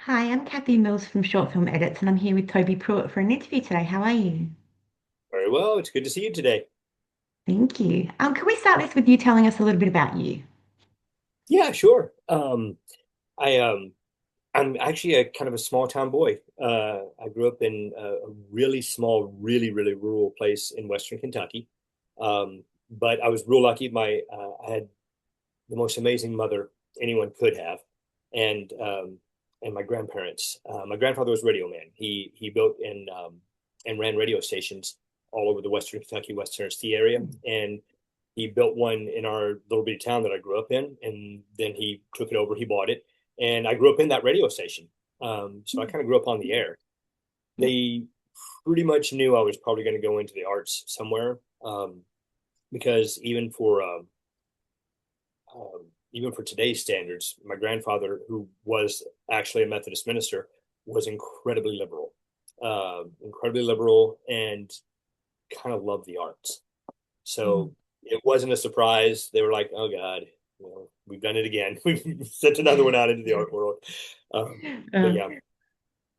Hi, I'm Kathy Mills from Short Film Edits, and I'm here with Toby Pruett for an interview today. How are you? Very well. It's good to see you today. Thank you. Can we start this with you telling us a little bit about you? Yeah, sure. I I'm actually a kind of a small town boy. I grew up in a really small, really rural place in Western Kentucky. But I was real lucky. I had the most amazing mother anyone could have, and my grandparents. My grandfather was a radio man. He built and ran radio stations all over the Western Kentucky, West Tennessee area, and he built one in our little bitty town that I grew up in, and then he took it over. He bought it, and I grew up in that radio station. So I kind of grew up on the air. Yeah. They pretty much knew I was probably going to go into the arts somewhere, because even for today's standards, my grandfather, who was actually a Methodist minister, was incredibly liberal, and kind of loved the arts. Mm. So it wasn't a surprise. They were like, "Oh God, we've done it again. We've sent another one out into the art world." But Uh, yeah,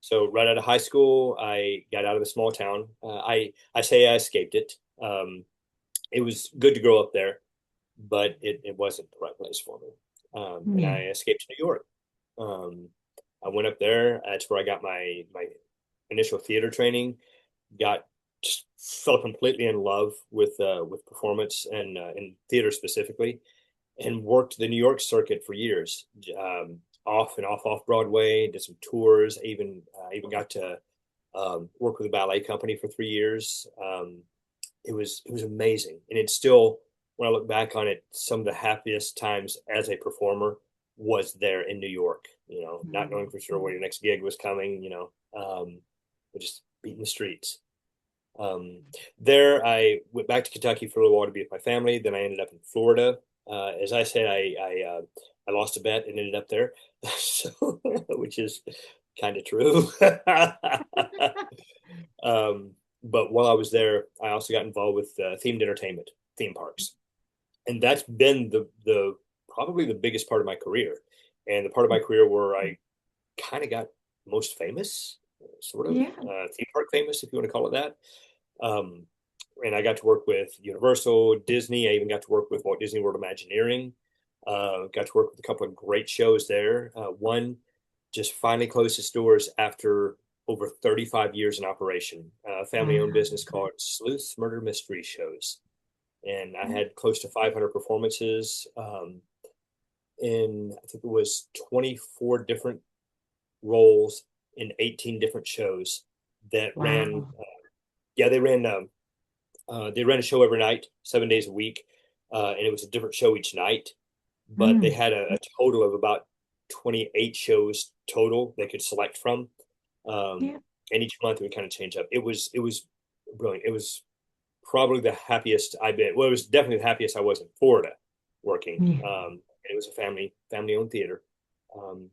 so right out of high school, I got out of the small town. I say I escaped it. It was good to grow up there, but it wasn't the right place for me. And yeah. I escaped to New York. Um, I went up there. That's where I got my initial theater training. Got Just fell completely in love with performance and theater specifically, and worked the New York circuit for years, off and off Broadway. Did some tours. Even got to work with a ballet company for 3 years. It was amazing, and it's still, when I look back on it, some of the happiest times as a performer was there in New York. Not knowing Mm. for sure where your next gig was coming. But just beating the streets. Um, There, I went back to Kentucky for a little while to be with my family. Then I ended up in Florida. As I said, I lost a bet and ended up there, so, which is kind of true. But while I was there, I also got involved with themed entertainment, theme parks, and that's been the probably the biggest part of my career, and the part of my career where I kind of got most famous, sort of Yeah. theme park famous, if you want to call it that. Um, and I got to work with Universal, Disney. I even got to work with Walt Disney World Imagineering. Got to work with a couple of great shows there. One just finally closed its doors after over 35 years in operation. A family-owned Wow. business called Sleuth Murder Mystery Shows, and I Mm. had close to 500 performances, in, I think it was 24 different roles in 18 different shows that ran. Wow. Yeah, they ran a show every night, 7 days a week, and it was a different show each night. But they Mm. had a total of about 28 shows total they could select from, Yeah. and each month it would kind of change up. It was brilliant. It was probably the happiest I've been. Well, it was definitely the happiest I was in Florida working. Yeah. It was a family owned theater, and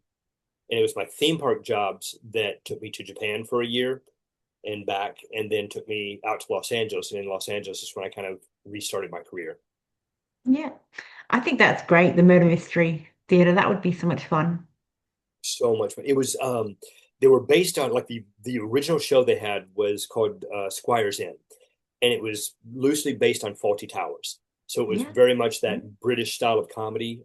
it was my theme park jobs that took me to Japan for a year and back, and then took me out to Los Angeles. And in Los Angeles is when I kind of restarted my career. Yeah. I think that's great. The murder mystery theater. That would be so much fun. So much fun. It was they were based on, like, the original show they had was called Squire's Inn, and it was loosely based on Faulty Towers. So it was Yeah. very much that British style of comedy.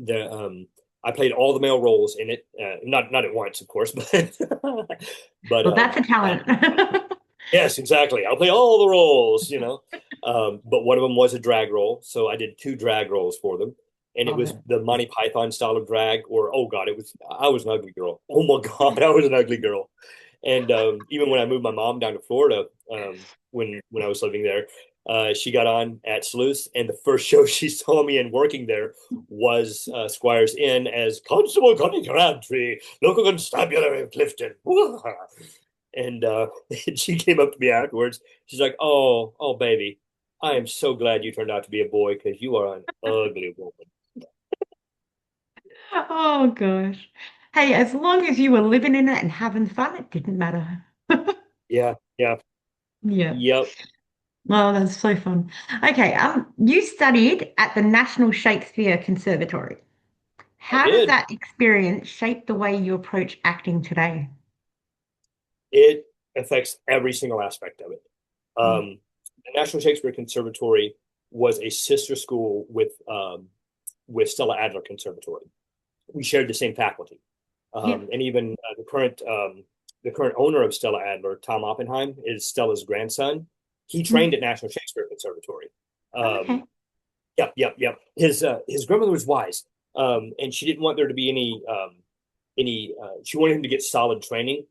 The I played all the male roles in it, not at once, of course, but but Well, that's a I, talent. yes, exactly. I'll play all the roles. But one of them was a drag role, so I did two drag roles for them, and it Love was it. the Monty Python style of drag. Or, oh God, I was an ugly girl. Oh my God, I was an ugly girl. And even when I moved my mom down to Florida, when I was living there, she got on at Sleuth, and the first show she saw me in working there was Squire's Inn as Constable Connie Crabtree, local constabulary of Clifton. And and she came up to me afterwards. She's like, "Oh, baby, I am so glad you turned out to be a boy, because you are an ugly woman." Oh gosh. Hey, as long as you were living in it and having fun, it didn't matter. Yeah, yeah, Yeah. yep. Oh, that's so fun. Okay, you studied at the National Shakespeare Conservatory. I How does did. that experience shape the way you approach acting today? It affects every single aspect of it. Yeah. The National Shakespeare Conservatory was a sister school with Stella Adler Conservatory. We shared the same faculty, Yeah. and even the current owner of Stella Adler, Tom Oppenheim, is Stella's grandson. He trained Mm. at National Shakespeare Conservatory. Okay. Um, yep. His grandmother was wise, and she didn't want there to be any. She wanted him to get solid training,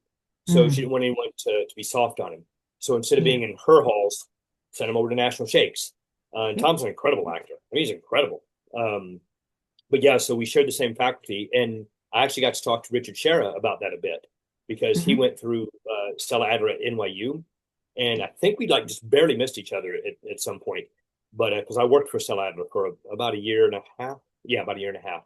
so she didn't Mm. want anyone to be soft on him. So instead of Yeah. being in her halls, sent him over to National Shakes. And Yep. Tom's an incredible actor. I mean, he's incredible. But yeah, so we shared the same faculty, and I actually got to talk to Richard Shera about that a bit because he Hmm. went through Stella Adler at NYU, and I think we like just barely missed each other at some point. But because I worked for Stella Adler for about a year and a half, yeah, about a year and a half,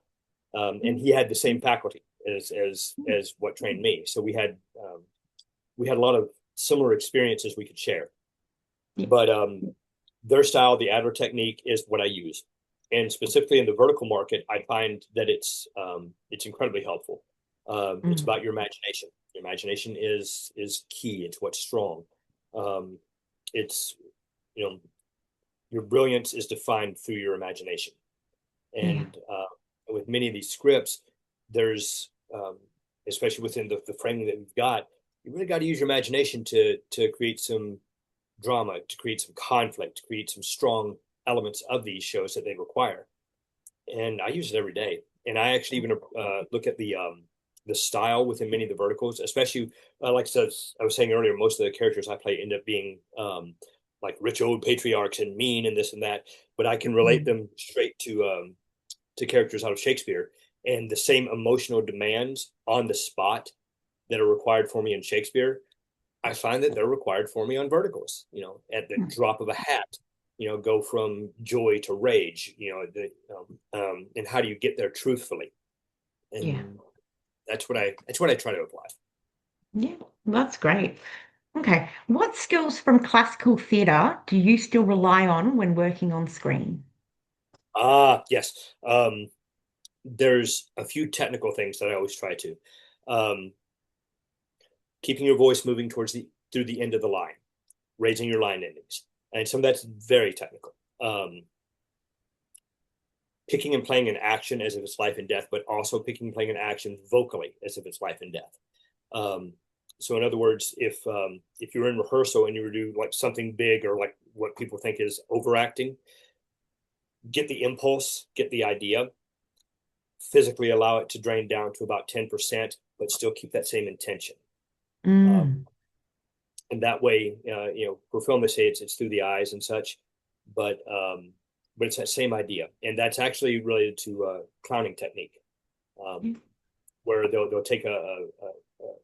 and he had the same faculty as what trained me, so we had a lot of similar experiences we could share. Yeah. But their style, the Adler technique, is what I use, and specifically in the vertical market, I find that it's incredibly helpful. It's Mm. about your imagination. Your imagination is key. It's what's strong. Um, it's you know your brilliance is defined through your imagination, Yeah. and with many of these scripts, there's especially within the framing that we've got, you really got to use your imagination to create some drama, to create some conflict, to create some strong elements of these shows that they require. And I use it every day. And I actually even look at the style within many of the verticals, especially like I was saying earlier, most of the characters I play end up being like rich old patriarchs and mean and this and that, but I can relate Mm. them straight to characters out of Shakespeare, and the same emotional demands on the spot that are required for me in Shakespeare, I find that they're required for me on verticals. At the Mm. drop of a hat, go from joy to rage. And how do you get there truthfully? Yeah. And that's what I try to apply. Yeah. That's great. Okay. What skills from classical theatre do you still rely on when working on screen? Yes. There's a few technical things that I always try to. Um, Keeping your voice moving towards the through the end of the line, raising your line endings, and some of that's very technical. Picking and playing an action as if it's life and death, but also picking and playing an action vocally as if it's life and death. Um, so in other words, if you're in rehearsal and you were to do like something big or like what people think is overacting, get the impulse, get the idea, physically allow it to drain down to about 10%, but still keep that same intention. Um, Mm. and that way, for film they say it's through the eyes and such, but but it's that same idea, and that's actually related to clowning technique, um, Yeah. where they'll take an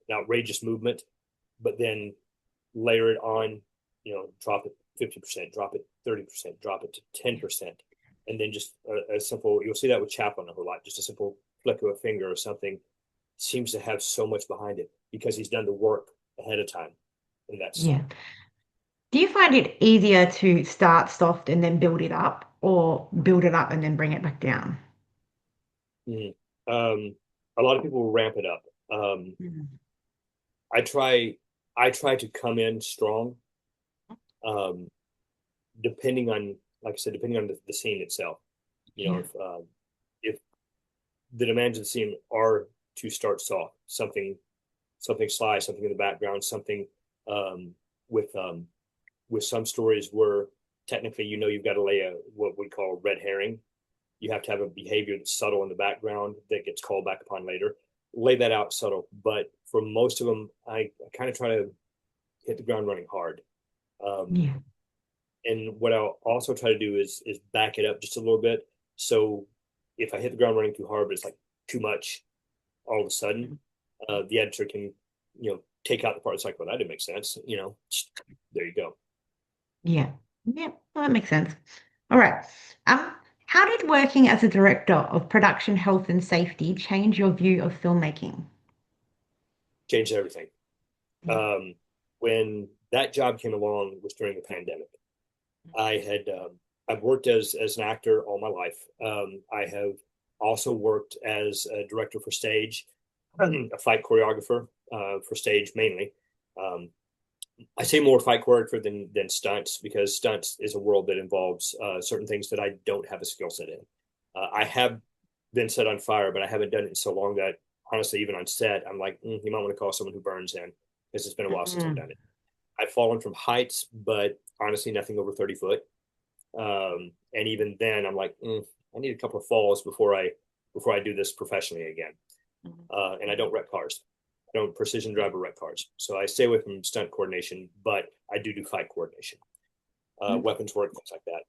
outrageous movement, but then layer it on, drop it 50%, drop it 30%, drop it to 10%, and then just a simple. You'll see that with Chaplin a whole lot. Just a simple flick of a finger or something seems to have so much behind it because he's done the work ahead of time in that Yeah. style. Do you find it easier to start soft and then build it up, or build it up and then bring it back down? Mm. Um, a lot of people will ramp it up. Mm. I try, I try to come in strong, um, depending on, like I said, depending on the scene itself. You know, Yeah. if the demands of the scene are to start soft, something sly, something in the background, something um, with um, with some stories where technically you've got to lay a what we call a red herring. You have to have a behavior that's subtle in the background that gets called back upon later. Lay that out subtle, but for most of them, I kind of try to hit the ground running hard. Um, Yeah. and what I'll also try to do is back it up just a little bit. So if I hit the ground running too hard, but it's like too much all of a sudden, the editor can take out the part. It's like, well, that didn't make sense. There you go. Yeah. Yeah. Well, that makes sense. All right. Um, how did working as a director of production health and safety change your view of filmmaking? Changed everything. Yeah. Um, when that job came along was during the pandemic. I had I've worked as an actor all my life. I have also worked as a director for stage, a fight choreographer for stage mainly. Um, I say more fight choreographer than stunts because stunts is a world that involves certain things that I don't have a skill set in. I have been set on fire, but I haven't done it in so long that honestly, even on set, I'm like, you might want to call someone who burns in because it's been a while since I've Mm. done it. I've fallen from heights, but honestly, nothing over 30 foot. And even then, I'm like, I need a couple of falls before I do this professionally again. And I don't wreck cars. I don't precision drive or wreck cars. So I stay away from stunt coordination, but I do fight coordination, Mm. weapons work, things like that.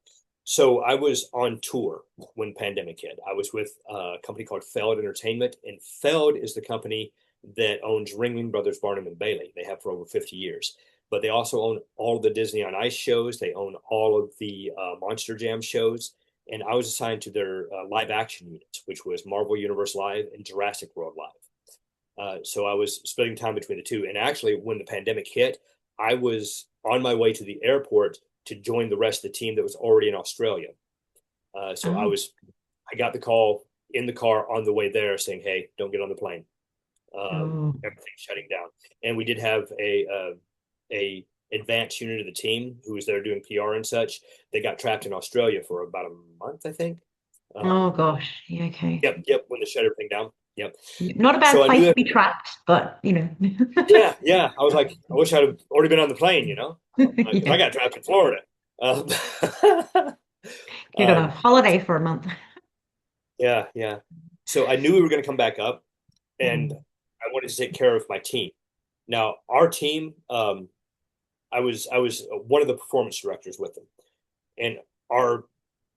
So I was on tour when pandemic hit. I was with a company called Feld Entertainment, and Feld is the company that owns Ringling Brothers, Barnum and Bailey. They have for over 50 years. But they also own all of the Disney on Ice shows. They own all of the Monster Jam shows. And I was assigned to their live action units, which was Marvel Universe Live and Jurassic World Live. So I was splitting time between the two. And actually, when the pandemic hit, I was on my way to the airport to join the rest of the team that was already in Australia. So Oh. I got the call in the car on the way there saying, "Hey, don't get on the plane. Oh. Everything's shutting down." And we did have a advanced unit of the team who was there doing PR and such. They got trapped in Australia for about a month, I think. Oh Um, gosh. Yeah, okay. yep. When they shut everything down. Yep. Not a So bad I place knew to be trapped, but you know. yeah. I was like, I wish I'd have already been on the plane, because I Yeah. got trapped in Florida. Um, You're on a um, holiday for a month. yeah. So I knew we were going to come back up, and Mm. I wanted to take care of my team. Now, our team, I was one of the performance directors with them, and our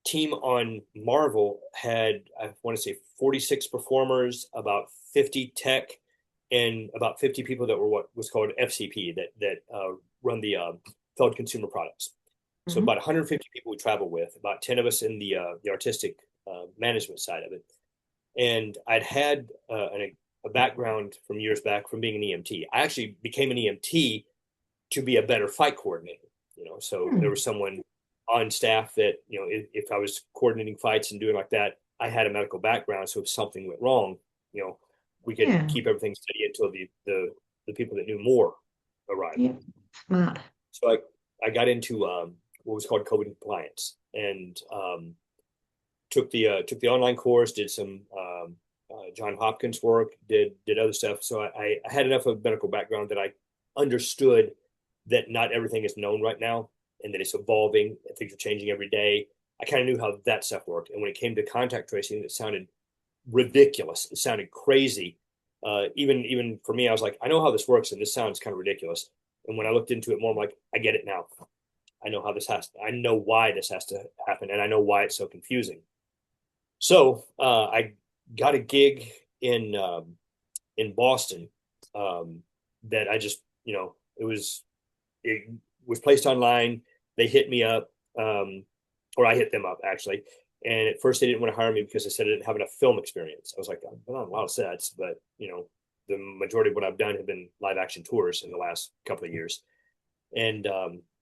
team on Marvel had, I want to say, 46 performers, about 50 tech, and about 50 people that were what was called FCP that run the Feld Consumer Products. So Mhm. about 150 people we travel with, about 10 of us in the artistic management side of it. And I'd had a background from years back from being an EMT. I actually became an EMT to be a better fight coordinator. So there Mm. was someone on staff that if I was coordinating fights and doing like that, I had a medical background. So if something went wrong, you know, we could Yeah. keep everything steady until the people that knew more arrived. Yeah. Smart. So I got into what was called COVID compliance and took the online course, did some John Hopkins work, did other stuff. So I had enough of a medical background that I understood that not everything is known right now and that it's evolving and things are changing every day. I kind of knew how that stuff worked. And when it came to contact tracing, it sounded ridiculous. It sounded crazy. Even for me, I was like, I know how this works, and this sounds kind of ridiculous. And when I looked into it more, I'm like, I get it now. I know how this has to, I know why this has to happen, and I know why it's so confusing. So I got a gig in Boston that I just it was placed online. They hit me up, or I hit them up actually. And at first they didn't want to hire me because they said I didn't have enough film experience. I was like, I've been on a lot of sets, but the majority of what I've done have been live action tours in the last couple of years. And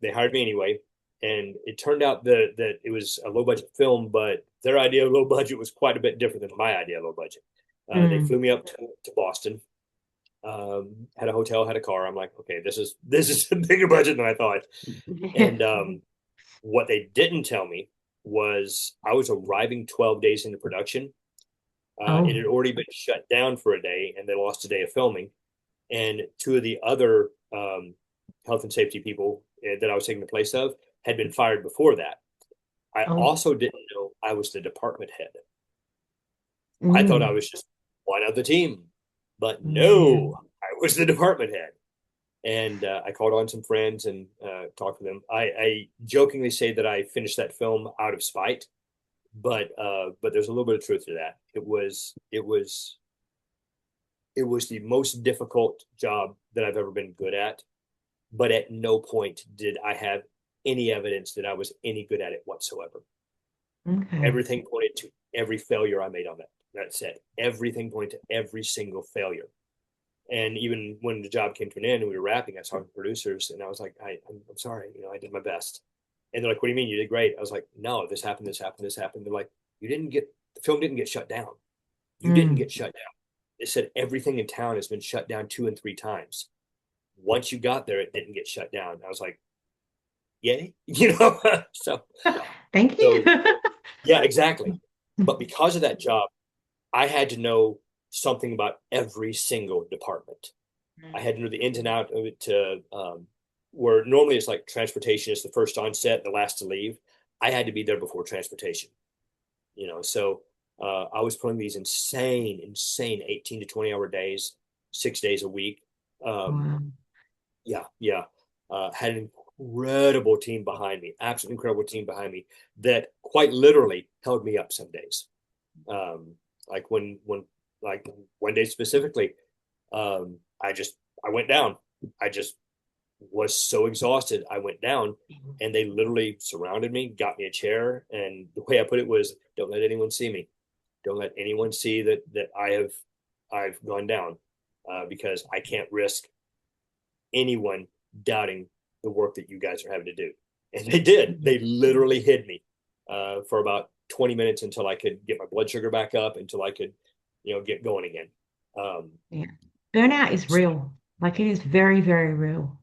they hired me anyway. And it turned out that it was a low budget film, but their idea of low budget was quite a bit different than my idea of low budget. They Mm. flew me up to Boston, had a hotel, had a car. I'm like, okay, this is a bigger budget than I thought. And what they didn't tell me was I was arriving 12 days into production. It Oh. had already been shut down for a day, and they lost a day of filming. And two of the other health and safety people that I was taking the place of had been fired before that. I Oh. also didn't know I was the department head. I thought I Mm. was just one of the team, but Yeah. no, I was the department head. And I called on some friends and talked to them. I jokingly say that I finished that film out of spite, but there's a little bit of truth to that. It was the most difficult job that I've ever been good at, but at no point did I have any evidence that I was any good at it whatsoever. Okay. Everything pointed to every failure I made on that set. Everything pointed to every single failure. And even when the job came to an end and we were wrapping, I was talking to producers and I was like, I'm sorry, I did my best. And they're like, what do you mean you did great? I was like, no, this happened, this happened, this happened. They're like, the film didn't get shut down. You didn't Mm. get shut down. It said everything in town has been shut down 2 and 3 times. Once you got there, it didn't get shut down. I was like, yay, so Thank you. so yeah, exactly. But because of that job, I had to know something about every single department. I had to know the ins and out of it to where normally it's like transportation is the first on set, the last to leave. I had to be there before transportation, So I was pulling these insane 18 to 20 hour days, 6 days a week. Um, Wow. yeah, yeah. Had an incredible team behind me, absolutely incredible team behind me that quite literally held me up some days. Um, like like one day specifically, I went down. I just was so exhausted. I went down and they literally surrounded me, got me a chair. And the way I put it was, don't let anyone see me. Don't let anyone see that I've gone down because I can't risk anyone doubting the work that you guys are having to do. And they did. They literally hid me for about 20 minutes until I could get my blood sugar back up, until I could, get going again. Um, Yeah. Burnout is real. Like it is very, very real.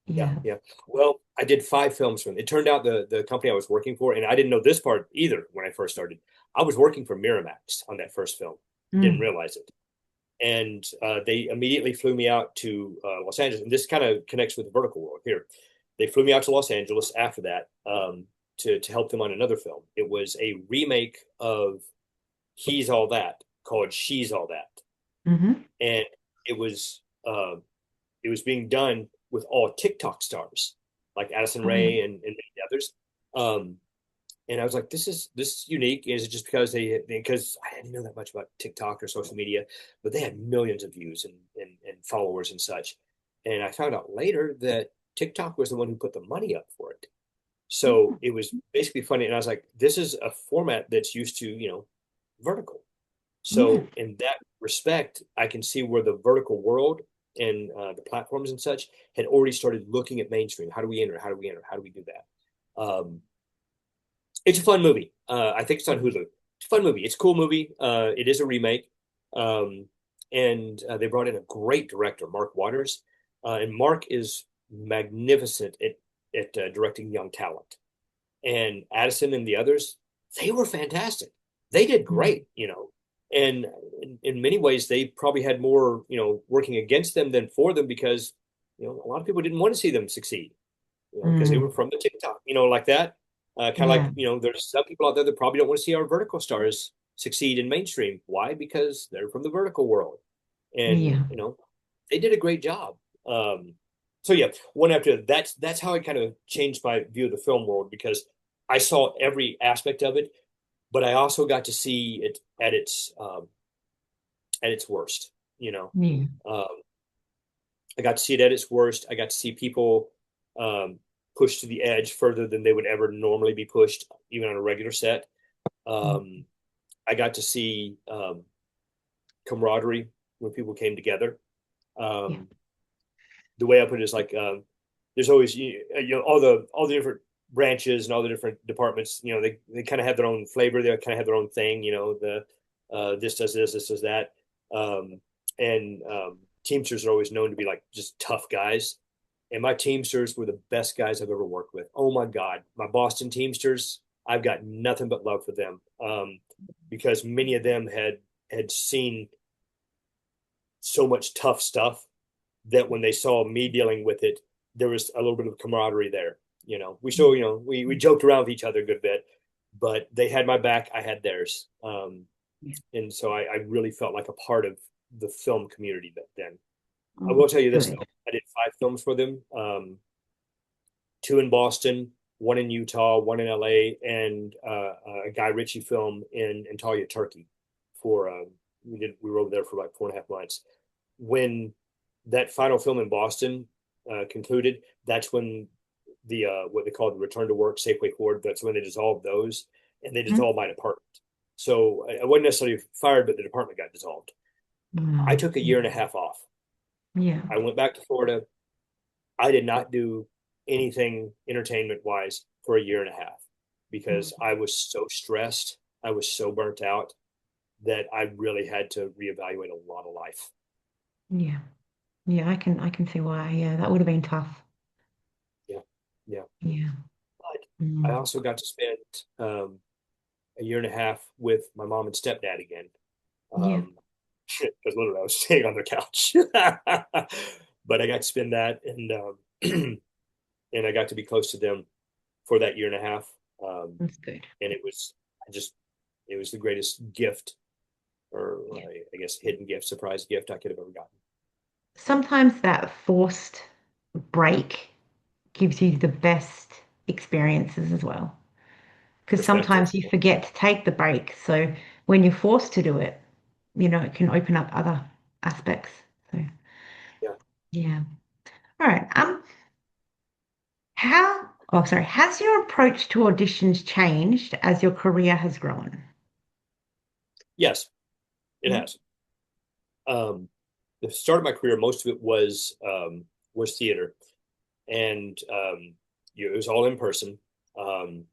yeah, Yeah. yeah. Well, I did 5 films for them. It turned out the company I was working for, and I didn't know this part either when I first started. I was working for Miramax on that first film. Didn't Mm. realize it. And they immediately flew me out to Los Angeles. And this kind of connects with the vertical world here. They flew me out to Los Angeles after that to help them on another film. It was a remake of He's All That called She's All That, Hmm. and it was uh, it was being done with all TikTok stars like Addison Oh, yeah. Rae and many others. Um, and I was like, this is unique. Is it just because I didn't know that much about TikTok or social media, but they had millions of views and followers and such. And I found out later that TikTok was the one who put the money up for it. So Mm. it was basically funny. And I was like, this is a format that's used to, vertical. Yeah. So in that respect, I can see where the vertical world and the platforms and such had already started looking at mainstream. How do we enter? How do we enter? How do we do that? It's a fun movie. I think it's on Hulu. It's a fun movie. It's a cool movie. It is a remake, um, and they brought in a great director, Mark Waters, and Mark is magnificent at directing young talent. And Addison and the others, they were fantastic. They did Mm. great. And in many ways, they probably had more, working against them than for them because, a lot of people didn't want to see them succeed, because they were Mm. from the TikTok, like that. Kind of like, Yeah. there's some people out there that probably don't want to see our vertical stars succeed in mainstream. Why? Because they're from the vertical world. And, Yeah. they did a great job. Um, so yeah, one after that's how I kind of changed my view of the film world because I saw every aspect of it, but I also got to see it at its worst. You know, Yeah. um, I got to see it at its worst. I got to see people um, pushed to the edge further than they would ever normally be pushed, even on a regular set. Mm. Um, I got to see camaraderie when people came together. Yeah. Um, the way I put it is like there's always all the different branches and all the different departments. They kind of have their own flavor. They kind of have their own thing. The this does this does that. And Teamsters are always known to be like just tough guys. And my Teamsters were the best guys I've ever worked with. Oh my God, my Boston Teamsters, I've got nothing but love for them because many of them had seen so much tough stuff that when they saw me dealing with it, there was a little bit of camaraderie there. We still, we joked around with each other a good bit, but they had my back, I had theirs, Yeah. and so I really felt like a part of the film community back then. I Oh, will tell you this good. though, I did 5 films for them, 2 in Boston, 1 in Utah, 1 in LA, and a Guy Ritchie film in Antalya, Turkey. For we were over there for like 4.5 months. When that final film in Boston concluded, that's when the what they call the return to work Safeway Ford. That's when they dissolved those, and they Mm. dissolved my department. So I wasn't necessarily fired, but the department got dissolved. I Wow. took a year and a half off. Yeah. I went back to Florida. I did not do anything entertainment wise for a year and a half because I was so stressed. I was so burnt out. that I really had to reevaluate a lot of life. Yeah. Yeah, I can see why. Yeah, that would have been tough. Yeah, yeah. Yeah. But I Mm. also got to spend a year and a half with my mom and stepdad again. Yeah. Because literally I was staying on their couch. But I got to spend that, and I got to be close to them for that year and a half. Um, That's good. and I just, it was the greatest gift, or Yeah. I guess hidden gift, surprise gift I could have ever gotten. Sometimes that forced break gives you the best experiences as well. Because Perspective. sometimes you forget to take the break. So when you're forced to do it, it can open up other aspects. So Yeah. yeah. All right. Has your approach to auditions changed as your career has grown? Yes, it Yeah. has. Um, the start of my career, most of it was theater, and it was all um,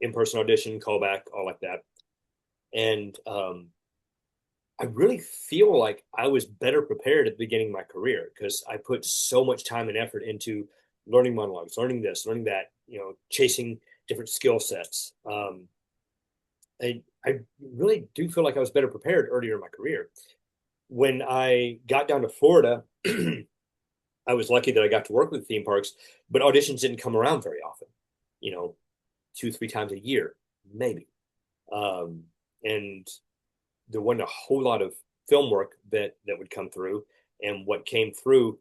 in person audition, callback, all like that. And I really feel like I was better prepared at the beginning of my career because I put so much time and effort into learning monologues, learning this, learning that, chasing different skill sets. I really do feel like I was better prepared earlier in my career. When I got down to Florida, I was lucky that I got to work with theme parks, but auditions didn't come around very often, you know, 2, 3 times a year, maybe. Um, and there wasn't a whole lot of film work that would come through, and what came through,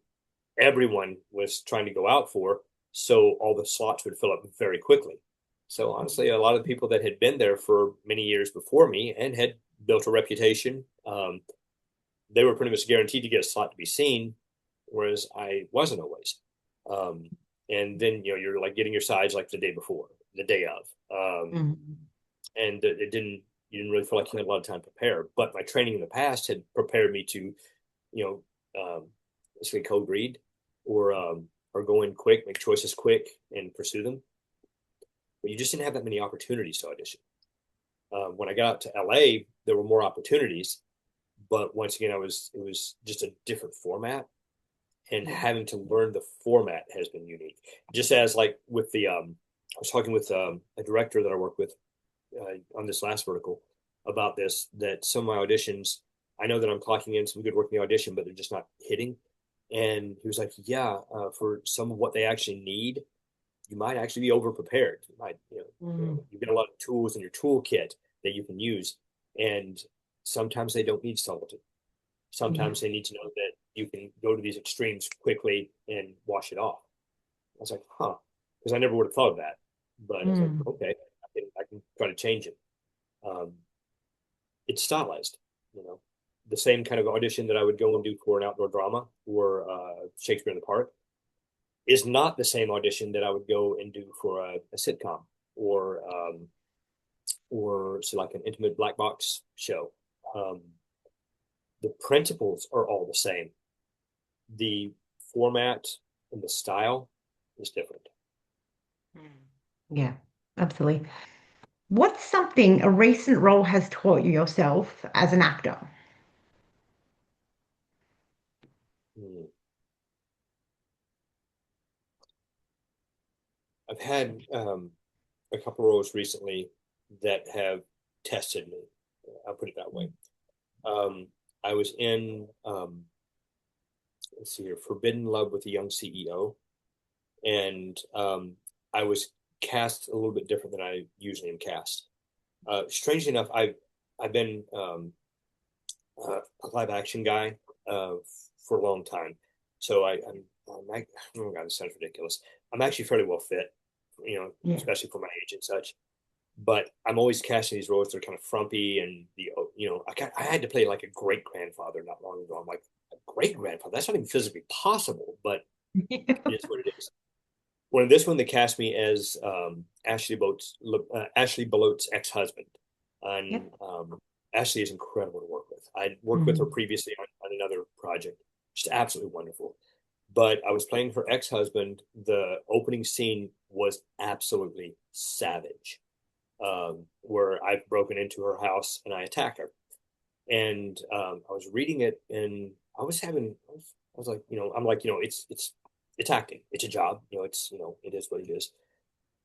everyone was trying to go out for, so all the slots would fill up very quickly. So honestly, a lot of the people that had been there for many years before me and had built a reputation, they were pretty much guaranteed to get a slot to be seen, whereas I wasn't always. Um, and then you're like getting your sides like the day before, the day of, Mm. and it didn't you didn't really feel like you had a lot of time to prepare. But my training in the past had prepared me to, you let's say code read, or go in quick, make choices quick, and pursue them. But you just didn't have that many opportunities to audition. When I got out to LA, there were more opportunities, but once again, it was just a different format, and Yeah. having to learn the format has been unique. Just as like with I was talking with a director that I work with on this last vertical about this, that some of my auditions, I know that I'm clocking in some good work in the audition, but they're just not hitting. And he was like, yeah, for some of what they actually need, you might actually be over prepared. You might, Mm. you've got a lot of tools in your toolkit that you can use. And sometimes they don't need subtlety. Yeah. Sometimes they need to know that you can go to these extremes quickly and wash it off. I was like, huh, because I never would have thought of that. But I was like, Mm. okay, I can try to change it. Um, it's stylized, you know, the same kind of audition that I would go and do for an outdoor drama or Shakespeare in the Park is not the same audition that I would go and do for a sitcom or so like an intimate black box show. Um, the principles are all the same. The format and the style is different. Mm. Yeah, absolutely. What's something a recent role has taught you yourself as an actor? Mm. I've had a couple roles recently that have tested me. I'll put it that way. Um, I was in let's see here, Forbidden Love with a Young CEO, and I was cast a little bit different than I usually am cast. Strangely enough, I've been a live action guy uh, for a long time, so oh god, this sounds ridiculous. I'm actually fairly well fit, Yeah. especially for my age and such. But I'm always casting these roles that are kind of frumpy, and I had to play like a great grandfather not long ago. I'm like, a great grandfather? That's not even physically possible, but it is what it is. Well, in this one, they cast me as Ashley Belote's ex-husband, and Yep. Ashley is incredible to work with. I'd worked with her Mm. previously on another project, just absolutely wonderful. But I was playing her ex-husband. The opening scene was absolutely savage, where I've broken into her house and I attack her. and I was reading it, and I was like, I'm like, it's acting, it's a job, it is what it is.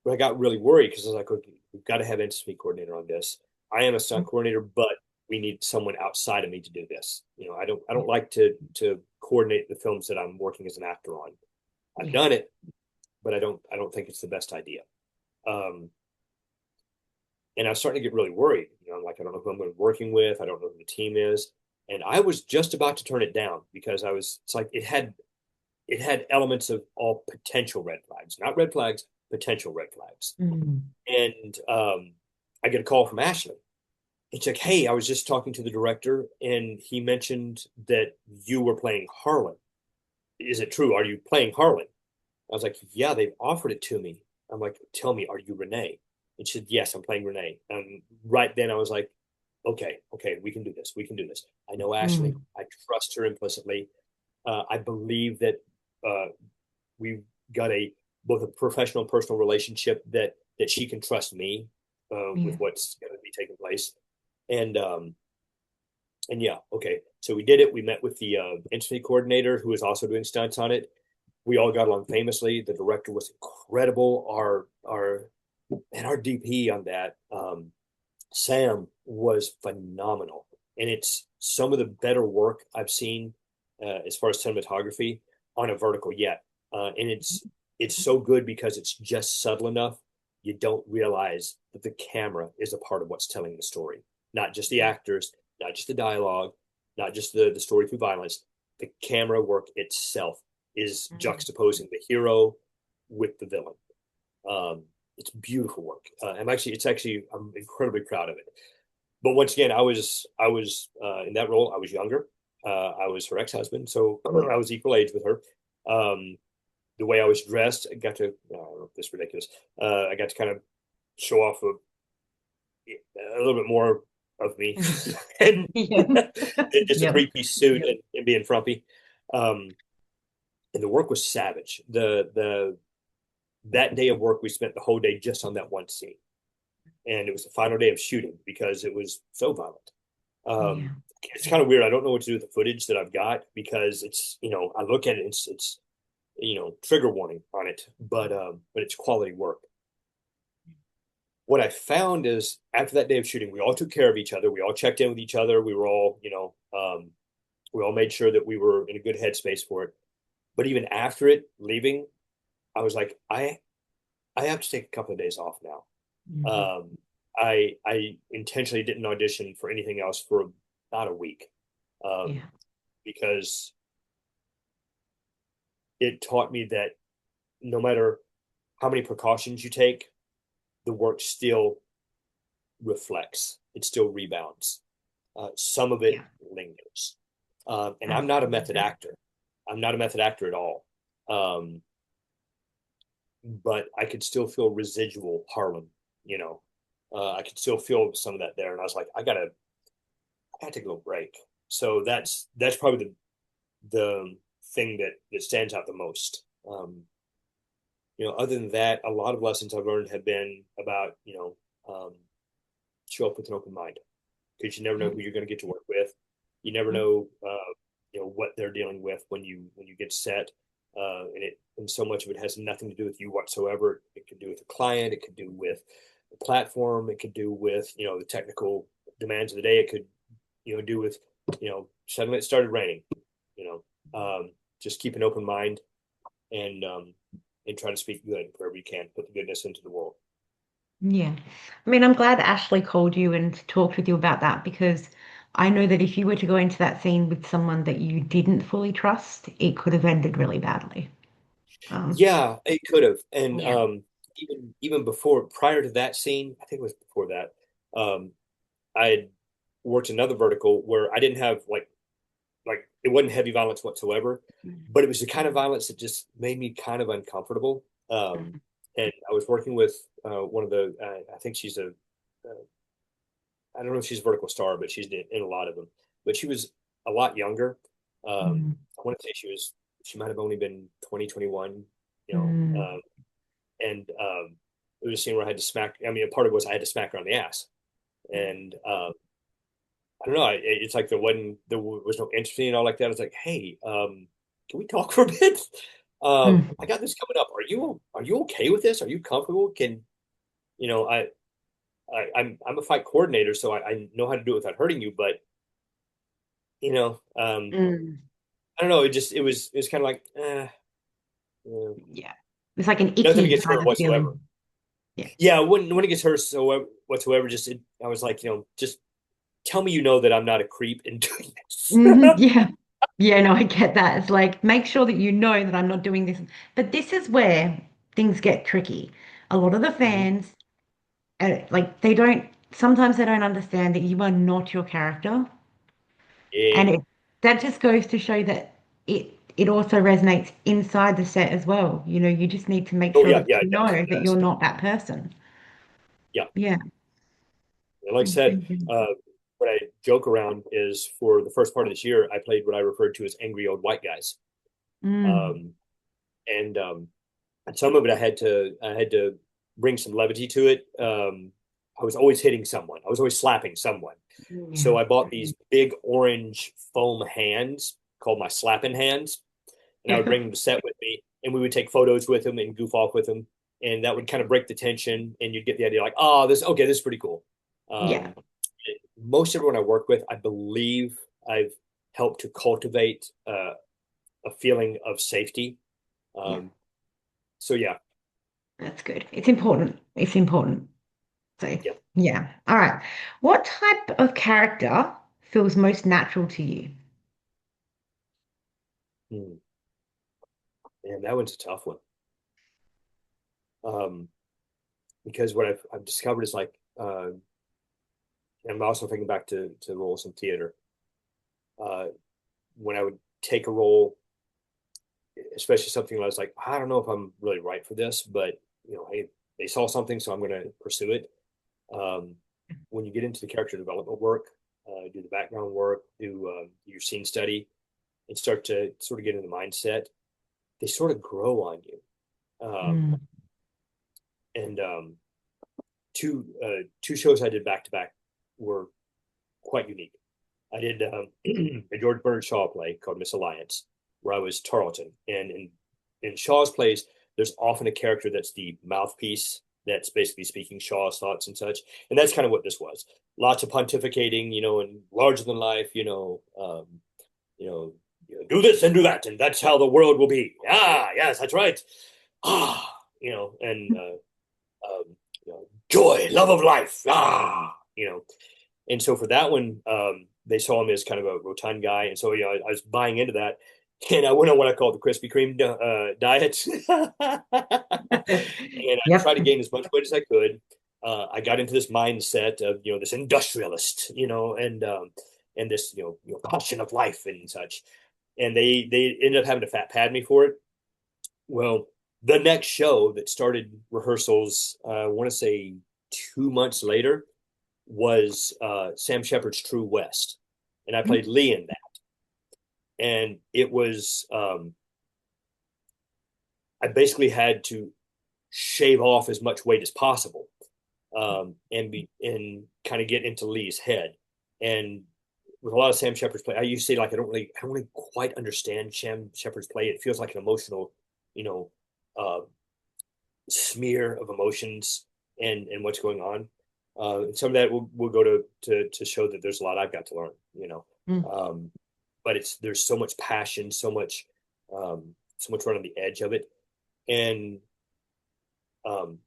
But I got really worried because I was like, okay, we've got to have intimacy coordinator on this. I am a stunt coordinator, but we need someone outside of me to do this. I don't like to coordinate the films that I'm working as an actor on. I've Yeah. done it, but I don't think it's the best idea. Um, and I was starting to get really worried. I'm like, I don't know who I'm going to be working with. I don't know who the team is. And I was just about to turn it down because it's like it had elements of all potential red flags, not red flags, potential red flags. Mm. And I get a call from Ashley. It's like, hey, I was just talking to the director, and he mentioned that you were playing Harlan. Is it true? Are you playing Harlan? I was like, yeah, they've offered it to me. I'm like, tell me, are you Renee? And she said, yes, I'm playing Renee. And right then I was like, okay, okay, we can do this. We can do this. I know Ashley. Mm. I trust her implicitly. I believe that uh, we've got a both a professional and personal relationship that she can trust me with Yeah. what's going to be taking place. And yeah, okay. So we did it. We met with the intimacy coordinator who was also doing stunts on it. We all got along famously. The director was incredible. Our DP on that, Sam, was phenomenal, and it's some of the better work I've seen as far as cinematography on a vertical yet. And it's so good because it's just subtle enough you don't realize that the camera is a part of what's telling the story, not just the actors, not just the dialogue, not just the story through violence. The camera work itself is Mm. juxtaposing the hero with the villain. It's beautiful work. I'm incredibly proud of it. But once again, I was in that role. I was younger. I was her ex-husband, so I was equal age with her. The way I was dressed, I got to, I don't know if this is ridiculous. I got to kind of show off a little bit more of me Mhm. and Yeah. just a Yep. three-piece suit and being frumpy. Um, and the work was savage. The that day of work, we spent the whole day just on that one scene, and it was the final day of shooting because it was so violent. Um, Yeah. it's kind of weird. I don't know what to do with the footage that I've got because I look at it, it's trigger warning on it, but it's quality work. What I found is after that day of shooting, we all took care of each other. We all checked in with each other. We were all, we all made sure that we were in a good headspace for it. But even after it leaving, I was like, I have to take a couple of days off now. Mhm. I intentionally didn't audition for anything else for about a week, um, Yeah. because it taught me that no matter how many precautions you take, the work still reflects. It still rebounds. Some of it Yeah. lingers, and I'm not a method Absolutely. actor. I'm not a method actor at all. Um, but I could still feel residual Harlem. You know, I could still feel some of that there, and I was like, I gotta take a little break. So that's probably the thing that stands out the most. Other than that, a lot of lessons I've learned have been about show up with an open mind because you never know who Mm. you're going to get to work with. You never Mm. know what they're dealing with when you get set. And so much of it has nothing to do with you whatsoever. It could do with the client. It could do with the platform. It could do with the technical demands of the day. It could do with suddenly it started raining. You just keep an open mind and try to speak good wherever you can. Put the goodness into the world. Yeah. I mean, I'm glad Ashley called you and talked with you about that because I know that if you were to go into that scene with someone that you didn't fully trust, it could have ended really badly. Um, Yeah, it could have. And yeah. even before, prior to that scene, I think it was before that, I had worked another vertical where I didn't have like it wasn't heavy violence whatsoever, but it was the kind of violence that just made me kind of uncomfortable. Mm. And I was working with one of the I think I don't know if she's a vertical star, but she's in a lot of them. But she was a lot younger. Mm. I want to say she might have only been 20, 21, you know. Mm. And it was a scene where I had to smack. I mean, a part of it was I had to smack her on the ass, and I don't know. It's like there was no interest in it all like that. It's like, hey, can we talk for a bit? Mm, I got this coming up. Are you okay with this? Are you comfortable? Can you know I'm a fight coordinator, so I know how to do it without hurting you. But you know, mm, I don't know. It was kind of like, yeah. It's like an nothing icky against her kind of whatsoever. feeling. Yeah. Yeah, when it gets her so whatsoever, I was like, just tell me that I'm not a creep in doing this. Yeah. Yeah, no, I get that. It's like, make sure that you know that I'm not doing this. But this is where things get tricky. A lot of the Mhm. fans, like, sometimes they don't understand that you are not your character. And Yeah. that just goes to show that it also resonates inside the set as well. You just need to make Oh sure yeah, that yeah, they it know does. It that you're does. not that person. Yeah. Yeah. And like I said, what I joke around is for the first part of this year, I played what I referred to as angry old white guys. Mm. Um, and some of it I had to bring some levity to it. I was always hitting someone. I was always slapping someone. Yeah. So I bought these big orange foam hands called my slapping hands, and I would bring them to set with me, and we would take photos with them and goof off with them, and that would kind of break the tension, and you'd get the idea like, oh, this is pretty cool. Yeah. Um, Most everyone I work with, I believe I've helped to cultivate a feeling of safety. Yeah. Um, so yeah, That's good. It's important. It's important. So, yeah. yeah. All right. What type of character feels most natural to you? Hmm. Man, that one's a tough one. Um, because what I've discovered is like, and I'm also thinking back to roles in theater. Uh, when I would take a role, especially something that I was like, I don't know if I'm really right for this, but hey, they saw something, so I'm going to pursue it. Um, when you get into the character development work, do the background work, do your scene study, and start to sort of get in the mindset, they sort of grow on you. Um, Mm. and two shows I did back to back were quite unique. I did a George Bernard Shaw play called Misalliance, where I was Tarleton. And in Shaw's plays, there's often a character that's the mouthpiece that's basically speaking Shaw's thoughts and such. And that's kind of what this was. Lots of pontificating, and larger than life, you know, do this and do that, and that's how the world will be. Ah, yes, that's right. Ah, and joy, love of life. Ah, and so for that one, they saw him as kind of a rotund guy, and so I was buying into that, and I went on what I call the Krispy Kreme diet, and I tried Yep. to gain as much weight as I could. I got into this mindset of this industrialist, and this passion of life and such, and they ended up having to fat pad me for it. Well, the next show that started rehearsals, I want to say 2 months later, was Sam Shepard's True West, and I played Lee in that. And it was I basically had to shave off as much weight as possible, and kind of get into Lee's head. And with a lot of Sam Shepard's play, I used to say like I don't really quite understand Sam Shepard's play. It feels like an emotional, you know, uh, smear of emotions and what's going on. And some of that will go to show that there's a lot I've got to learn, Mm. Um, but there's so much passion, so much right on the edge of it, and um,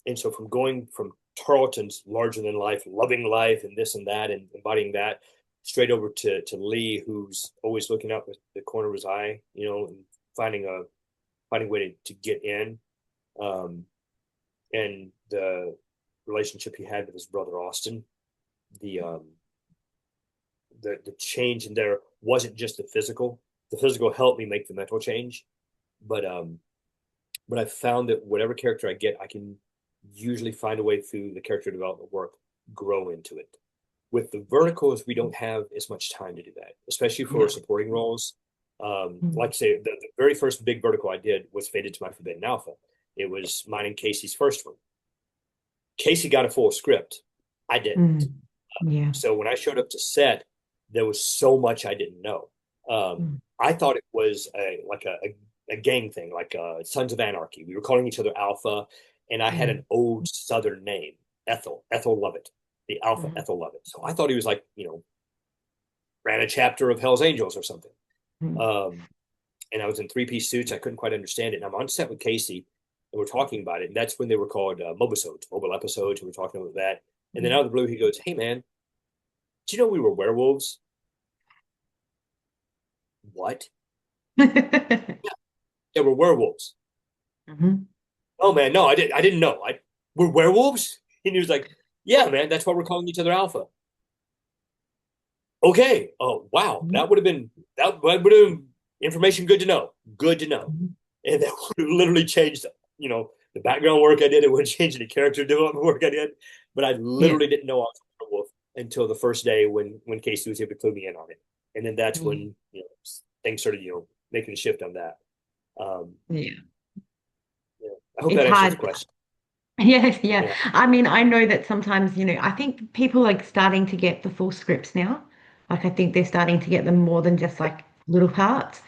and so from going from Tarleton's larger than life, loving life, and this and that, and embodying that, straight over to Lee, who's always looking out the corner of his eye, and finding a way to get in. Um, and the relationship he had with his brother Austin, the the change in there wasn't just the physical. The physical helped me make the mental change, but I found that whatever character I get, I can usually find a way through the character development work grow into it. With the verticals, we don't have as much time to do that, especially for Yeah. supporting roles. Like Mm. I say, the very first big vertical I did was Faded to My Forbidden Alpha. It was mine and Casey's first one. Casey got a full script. I didn't. Mm. Yeah. So when I showed up to set, there was so much I didn't know. Mm. I thought it was a gang thing, like Sons of Anarchy. We were calling each other Alpha, and I had Mm. an old Southern name, Ethel Lovett, the Alpha Mm. Ethel Lovett. So I thought he was like, ran a chapter of Hell's Angels or something. Mm. Um, and I was in three-piece suits. I couldn't quite understand it. And I'm on set with Casey, and we're talking about it. And that's when they were called mobisodes, mobile episodes. And we're talking about that. And then out of the blue, he goes, "Hey, man, did you know we were werewolves?" What? Yeah, we're werewolves. Mhm. Oh man, no, I didn't know. We're werewolves? And he was like, "Yeah, man, that's why we're calling each other Alpha." Okay. Oh wow. Mhm. That would have been information good to know. Good to know. Mhm. And that would have literally changed, the background work I did. It wouldn't change any character development work I did. But I Yeah. literally didn't know I was a werewolf until the first day when Casey was able to clue me in on it. And then that's Yeah. when, things started, making a shift on that. Um, Yeah. yeah. I hope It's that answers the hard. question. Yes, yeah. Yeah. I mean, I know that sometimes, I think people are starting to get the full scripts now. Like, I think they're starting to get them more than just like little parts.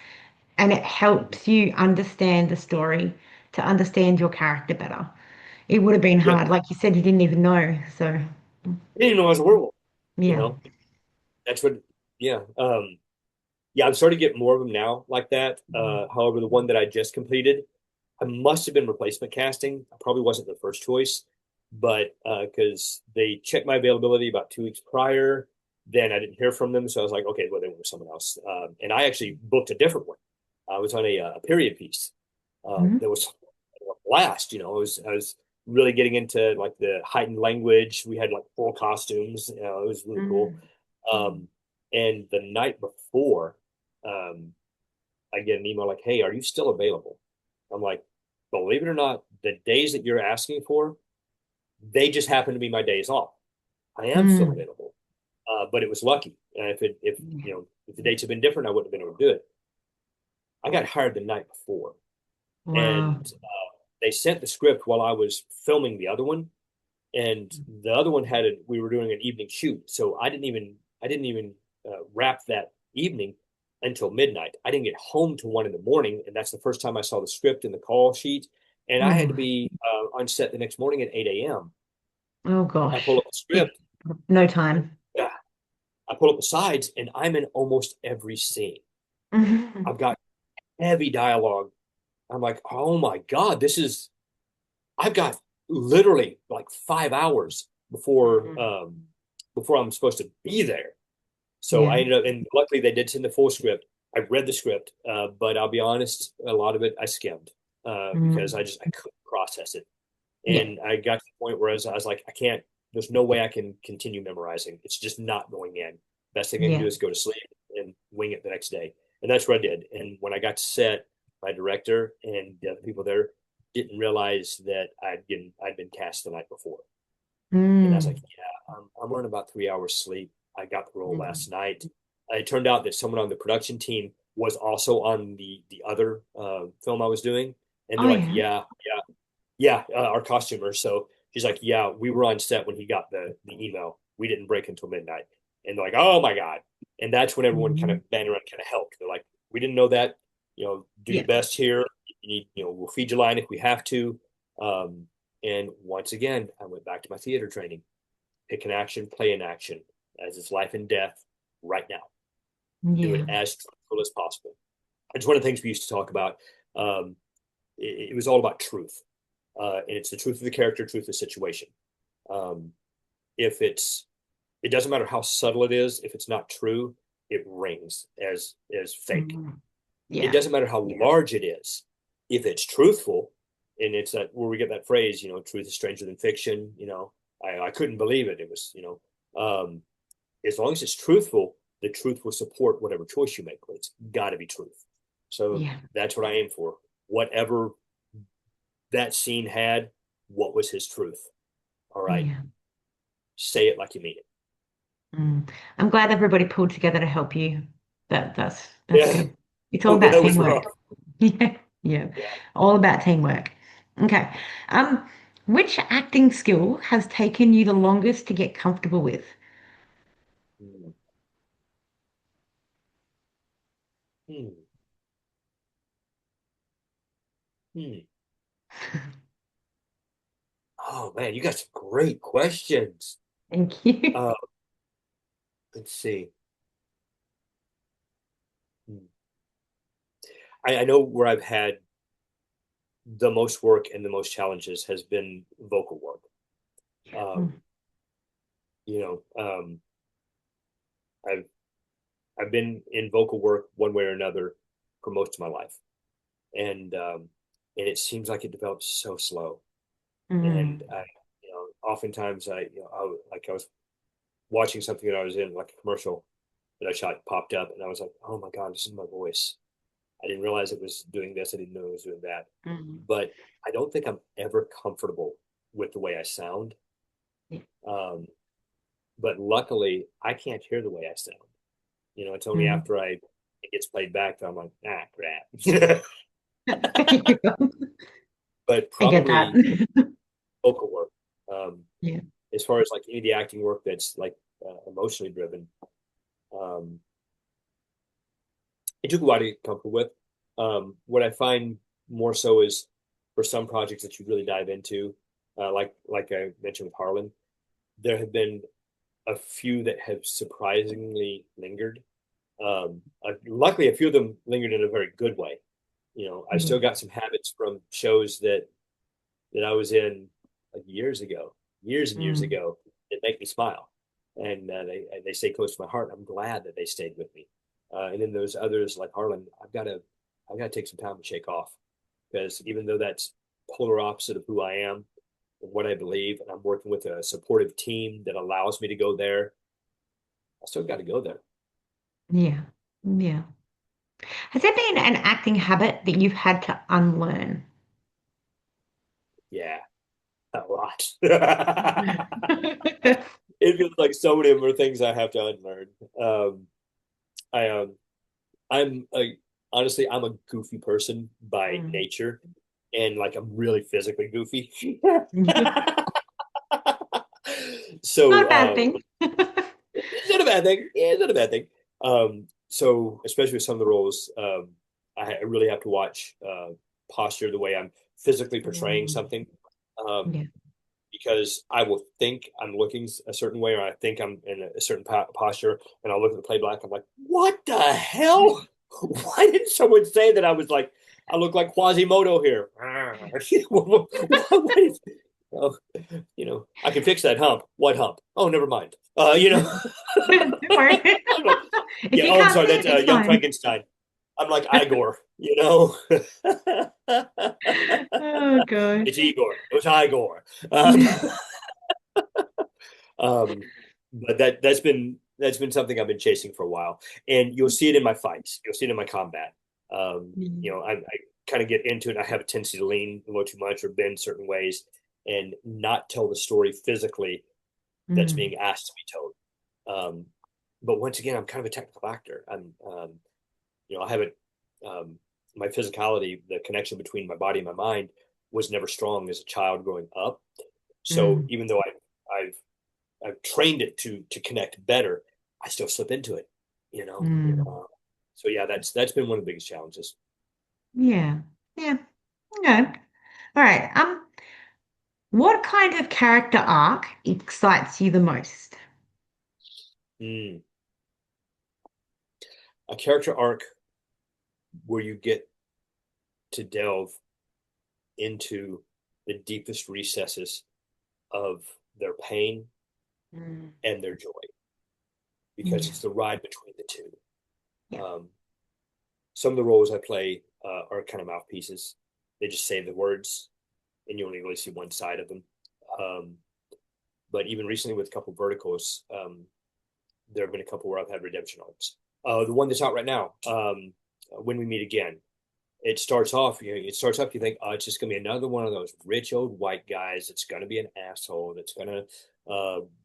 And it helps you understand the story to understand your character better. It would have been Yeah. hard. Like you said, you didn't even know. So, I didn't even know I was a werewolf, you yeah. know? That's what, yeah. Yeah, I'm starting to get more of them now like that. However, the one that I just completed, I must have been replacement casting. I probably wasn't the first choice, but because they checked my availability about 2 weeks prior, then I didn't hear from them. So I was like, okay, well, they went with someone else. And I actually booked a different one. I was on a period piece. Mhm. That was a blast. I was really getting into like the heightened language. We had like full costumes. It was really cool. Mm. Um, and the night before, um, I get an email like, "Hey, are you still available?" I'm like, "Believe it or not, the days that you're asking for, they just happen to be my days off. I am still Mm. available, but it was lucky. If Yeah. if the dates had been different, I wouldn't have been able to do it. I got hired the night before, Wow. and they sent the script while I was filming the other one, and the other one we were doing an evening shoot, so I didn't even wrap that evening until midnight. I didn't get home till 1 in the morning, and that's the first time I saw the script and the call sheet. And I had to Mm. be on set the next morning at 8 a.m. Oh I pull gosh. up the script. No time. Yeah, I pull up the sides, and I'm in almost every scene. Mhm. I've got heavy dialogue. I'm like, oh my God, I've got literally like 5 hours before I'm supposed to be there. So I Yeah. ended up, and luckily they did send the full script. I read the script, but I'll be honest, a lot of it I skimmed because Mm. I couldn't process it, Yeah. and I got to the point where I was like, I can't. There's no way I can continue memorizing. It's just not going in. Best thing I can do Yeah. is go to sleep and wing it the next day, and that's what I did. And when I got to set, my director and the other people there didn't realize that I'd been cast the night before. And I was like, Mm. yeah, I'm running about 3 hours sleep. I got the role Mm. last night. It turned out that someone on the production team was also on the other film I was doing. And Oh they're like, yeah. yeah, yeah, our costumer. So she's like, yeah, we were on set when he got the email. We didn't break until midnight. And they're like, oh my God. And that's when everyone kind Mhm. of banded around, kind of helped. They're like, we didn't know that. Do your Yeah. best here. You need, we'll feed you line if we have to. Um, and once again, I went back to my theater training. Pick an action, play an action, as it's life and death right now. Do it Yeah. as truthful as possible. It's one of the things we used to talk about. Um, it was all about truth, and it's the truth of the character, truth of the situation. Um, if it doesn't matter how subtle it is. If it's not true, it rings as fake. Mhm. It Yeah. doesn't matter how large it is. If it's truthful, and it's that where we get that phrase, truth is stranger than fiction. I couldn't believe it. It was, as long as it's truthful, the truth will support whatever choice you make. It's got to be truth. So Yeah. that's what I aim for. Whatever that scene had, what was his truth? All right, Yeah. say it like you mean it. Mm. I'm glad everybody pulled together to help you. That's Yeah. good. It's all Oh, about that was rough. teamwork. Yeah. Yeah. Yeah. All about teamwork. Okay. Um, which acting skill has taken you the longest to get comfortable with? Hmm. Hmm. Oh man, you got some great questions. Thank you. Uh, let's see. Hmm. I know where I've had the most work and the most challenges has been vocal work. Um, Mm, you know, I've I've been in vocal work one way or another for most of my life, and and it seems like it develops so slow. And mm, oftentimes I was watching something that I was in, like a commercial that I shot, popped up, and I was like, oh my god, this is my voice. I didn't realize it was doing this. I didn't know it was doing that. mm. But I don't think I'm ever comfortable with the way I sound. Yeah. Um, but luckily, I can't hear the way I sound. It's only Mm. after it gets played back that I'm like, ah, crap. But I get that. probably vocal work. Um, Yeah. as far as like any of the acting work that's like emotionally driven, um, it took a while to get comfortable with. What I find more so is for some projects that you really dive into, like I mentioned with Harlan, there have been a few that have surprisingly lingered. Luckily, a few of them lingered in a very good way. I Yeah. still got some habits from shows that I was in like years and years Mm. ago, that make me smile, and they stay close to my heart. I'm glad that they stayed with me. And then those others like Harlan, I've got to take some time to shake off, because even though that's polar opposite of who I am and what I believe, and I'm working with a supportive team that allows me to go there, I still got to go there. Yeah. Yeah. Has there been an acting habit that you've had to unlearn? Yeah, a lot. It feels like so many of them are things I have to unlearn. Um, I I'm a honestly, I'm a goofy person by Mm. nature, and like I'm really physically goofy. Not a So bad thing. it's not a bad thing. Yeah, it's not a bad thing. So especially with some of the roles, I really have to watch posture, the way I'm physically portraying Mm. something. Um, Yeah. because I will think I'm looking a certain way, or I think I'm in a certain posture, and I'll look at the playback. I'm like, what the hell? Why didn't someone say that I was like, I look like Quasimodo here? What is, oh, I can fix that hump. What hump? Oh, never mind. Don't worry. I'm like, If yeah. you Oh, I'm can't sorry. see it, That's it's Young fine. Frankenstein. I'm like Igor. Oh gosh. It's Igor. It was Igor. Um, Um, but that's been something I've been chasing for a while, and you'll see it in my fights. You'll see it in my combat. I kind of get into it. I have a tendency to lean a little too much or bend certain ways, and not tell the story physically that's Mm. being asked to be told. Um, but once again, I'm kind of a technical actor. I haven't. Um, my physicality, the connection between my body and my mind, was never strong as a child growing up. So Mm. even though I've trained it to connect better, I still slip into it, you know. Mm. Uh, so yeah, that's been one of the biggest challenges. Yeah. Yeah. Okay. All right. What kind of character arc excites you the most? Mm. A character arc where you get to delve into the deepest recesses of their pain Mm. and their joy, because Yeah. it's the ride between the two. Yeah. Um, some of the roles I play are kind of mouthpieces. They just say the words, and you only really see one side of them. Um, but even recently, with a couple of verticals, there have been a couple where I've had redemption arcs. The one that's out right now, When We Meet Again, it starts off, you think, oh, it's just gonna be another one of those rich old white guys that's gonna be an asshole, that's gonna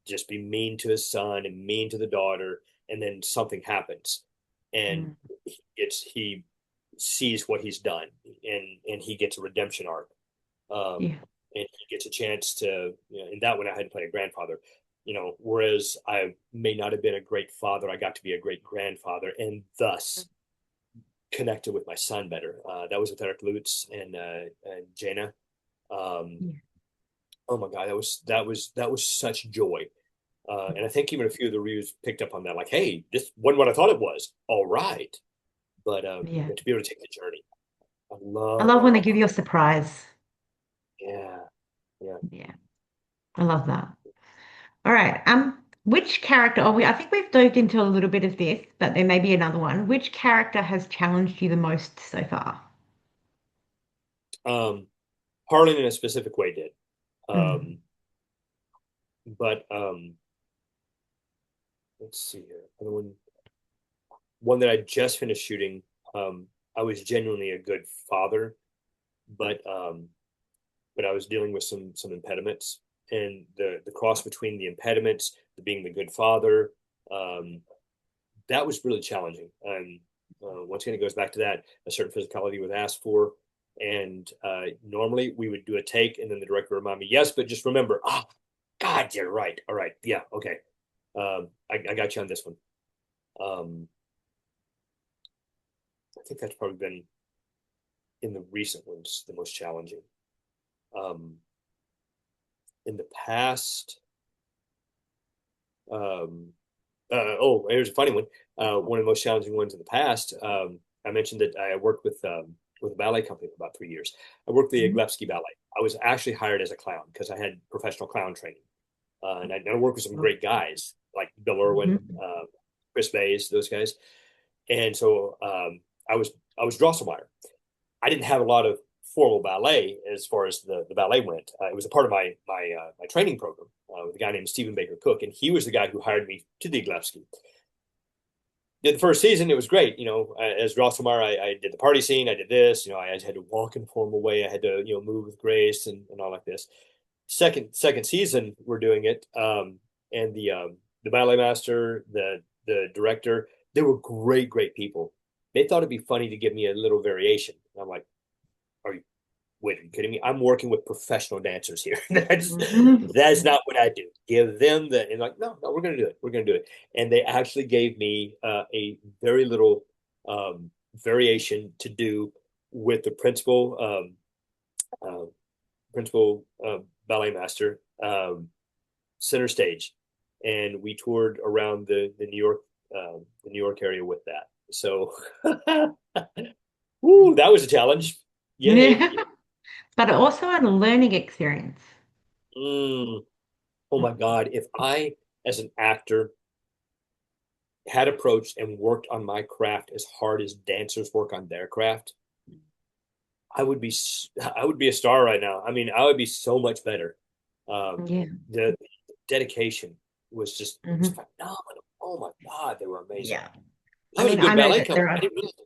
just be mean to his son and mean to the daughter, and then something happens, and Mm. he sees what he's done, and he gets a redemption arc. um, Yeah. and he gets a chance to, in that one, I had to play a grandfather. Whereas I may not have been a great father, I got to be a great grandfather, and thus connected with my son better. That was with Eric Lutz and Jana. Um, Yeah. oh my God, that was such joy. And I think even a few of the reviews picked up on that, like, hey, this wasn't what I thought it was. All right. But Yeah. to be able to take the journey, I I love, love love, when they love, give love. you a surprise. Yeah, yeah. Yeah. I love that. All right. Which character, I think we've dove into a little bit of this, but there may be another one. Which character has challenged you the most so far? Um, Harlan in a specific way did. Mm. Um, but let's see here. Another one that I just finished shooting. I was genuinely a good father, but I was dealing with some impediments, and the cross between the impediments, the being the good father, um, that was really challenging. And once again, it goes back to that a certain physicality was asked for, and normally we would do a take, and then the director would remind me, yes, but just remember, God, you're right. All right, yeah, okay, I got you on this one. Um, I think that's probably been in the recent ones the most challenging. Um, in the past, um, here's a funny one. One of the most challenging ones in the past. I mentioned that I worked with a ballet company for about 3 years. I worked the Mhm. Iglevsky Ballet. I was actually hired as a clown because I had professional clown training, and I worked with some great guys like Bill Irwin, Mhm. Chris Bays, those guys. And so I was Drosselmeyer. I didn't have a lot of formal ballet as far as the ballet went. It was a part of my training program with a guy named Stephen Baker Cook, and he was the guy who hired me to the Iglevsky. Did the first season, it was great. As Drosselmeyer, I did the party scene, I did this. I had to walk in a formal way, I had to move with grace and all like this. Second season, we're doing it, and the ballet master, the director, they were great people. They thought it'd be funny to give me a little variation. And I'm like, are you wait, are you kidding me? I'm working with professional dancers here. That's Mhm. not what I do. Give them the and like, no, we're gonna do it. We're gonna do it. And they actually gave me a very little variation to do with the uh, principal ballet master, center stage, and we toured around the New York area with that. So, woo, that was a challenge. Yay! Yeah. But also a learning experience. Mm, oh my God! If I, as an actor, had approached and worked on my craft as hard as dancers work on their craft, I would be I would be a star right now. I mean, I would be so much better. Yeah. The dedication was just it was Hmm. phenomenal. Oh my God, they were amazing. Yeah. That I was a mean, good ballet company. I didn't realize it.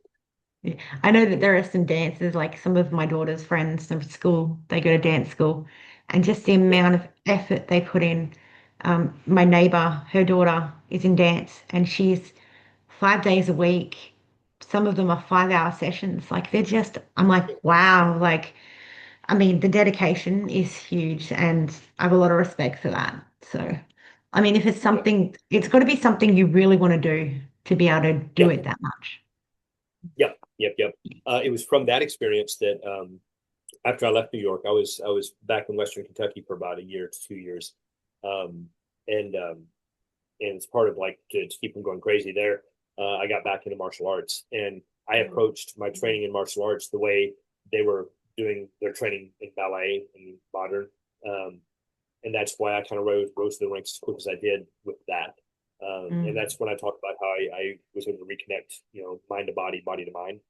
yeah, I know that there are some dancers, like some of my daughter's friends from school, they go to dance school, and just the Yeah, amount of effort they put in. My neighbor, her daughter is in dance, and she's 5 days a week. Some of them are 5 hour sessions. Like they're just, I'm like, wow. Like, I mean, the dedication is huge, and I have a lot of respect for that. So, I mean, if it's yeah, something, it's got to be something you really want to do to be able to do yeah, it that much. yep. It was from that experience that after I left New York, I was back in Western Kentucky for about a year to 2 years, um, and it's part of like to keep them going crazy there. I got back into martial arts, and I approached my training in martial arts the way they were doing their training in ballet and modern, um, and that's why I kind of rose to the ranks as quick as I did with that. And Mm, that's when I talked about how I was able to reconnect, mind to body, body to mind.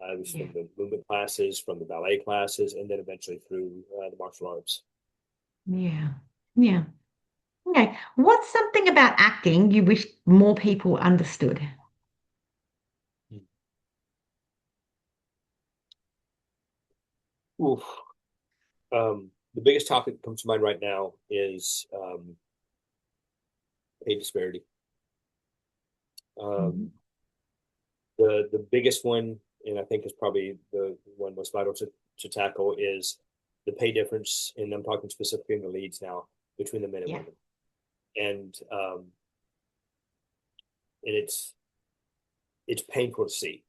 I was yeah. from the movement classes, from the ballet classes, and then eventually through the martial arts. Yeah. Yeah. Okay. What's something about acting you wish more people understood? Oof. The biggest topic that comes to mind right now is pay disparity. Um, Mhm. the biggest one, and I think is probably the one most vital to tackle, is the pay difference, and I'm talking specifically in the leads now between the men and Yeah. women, and and it's painful to see.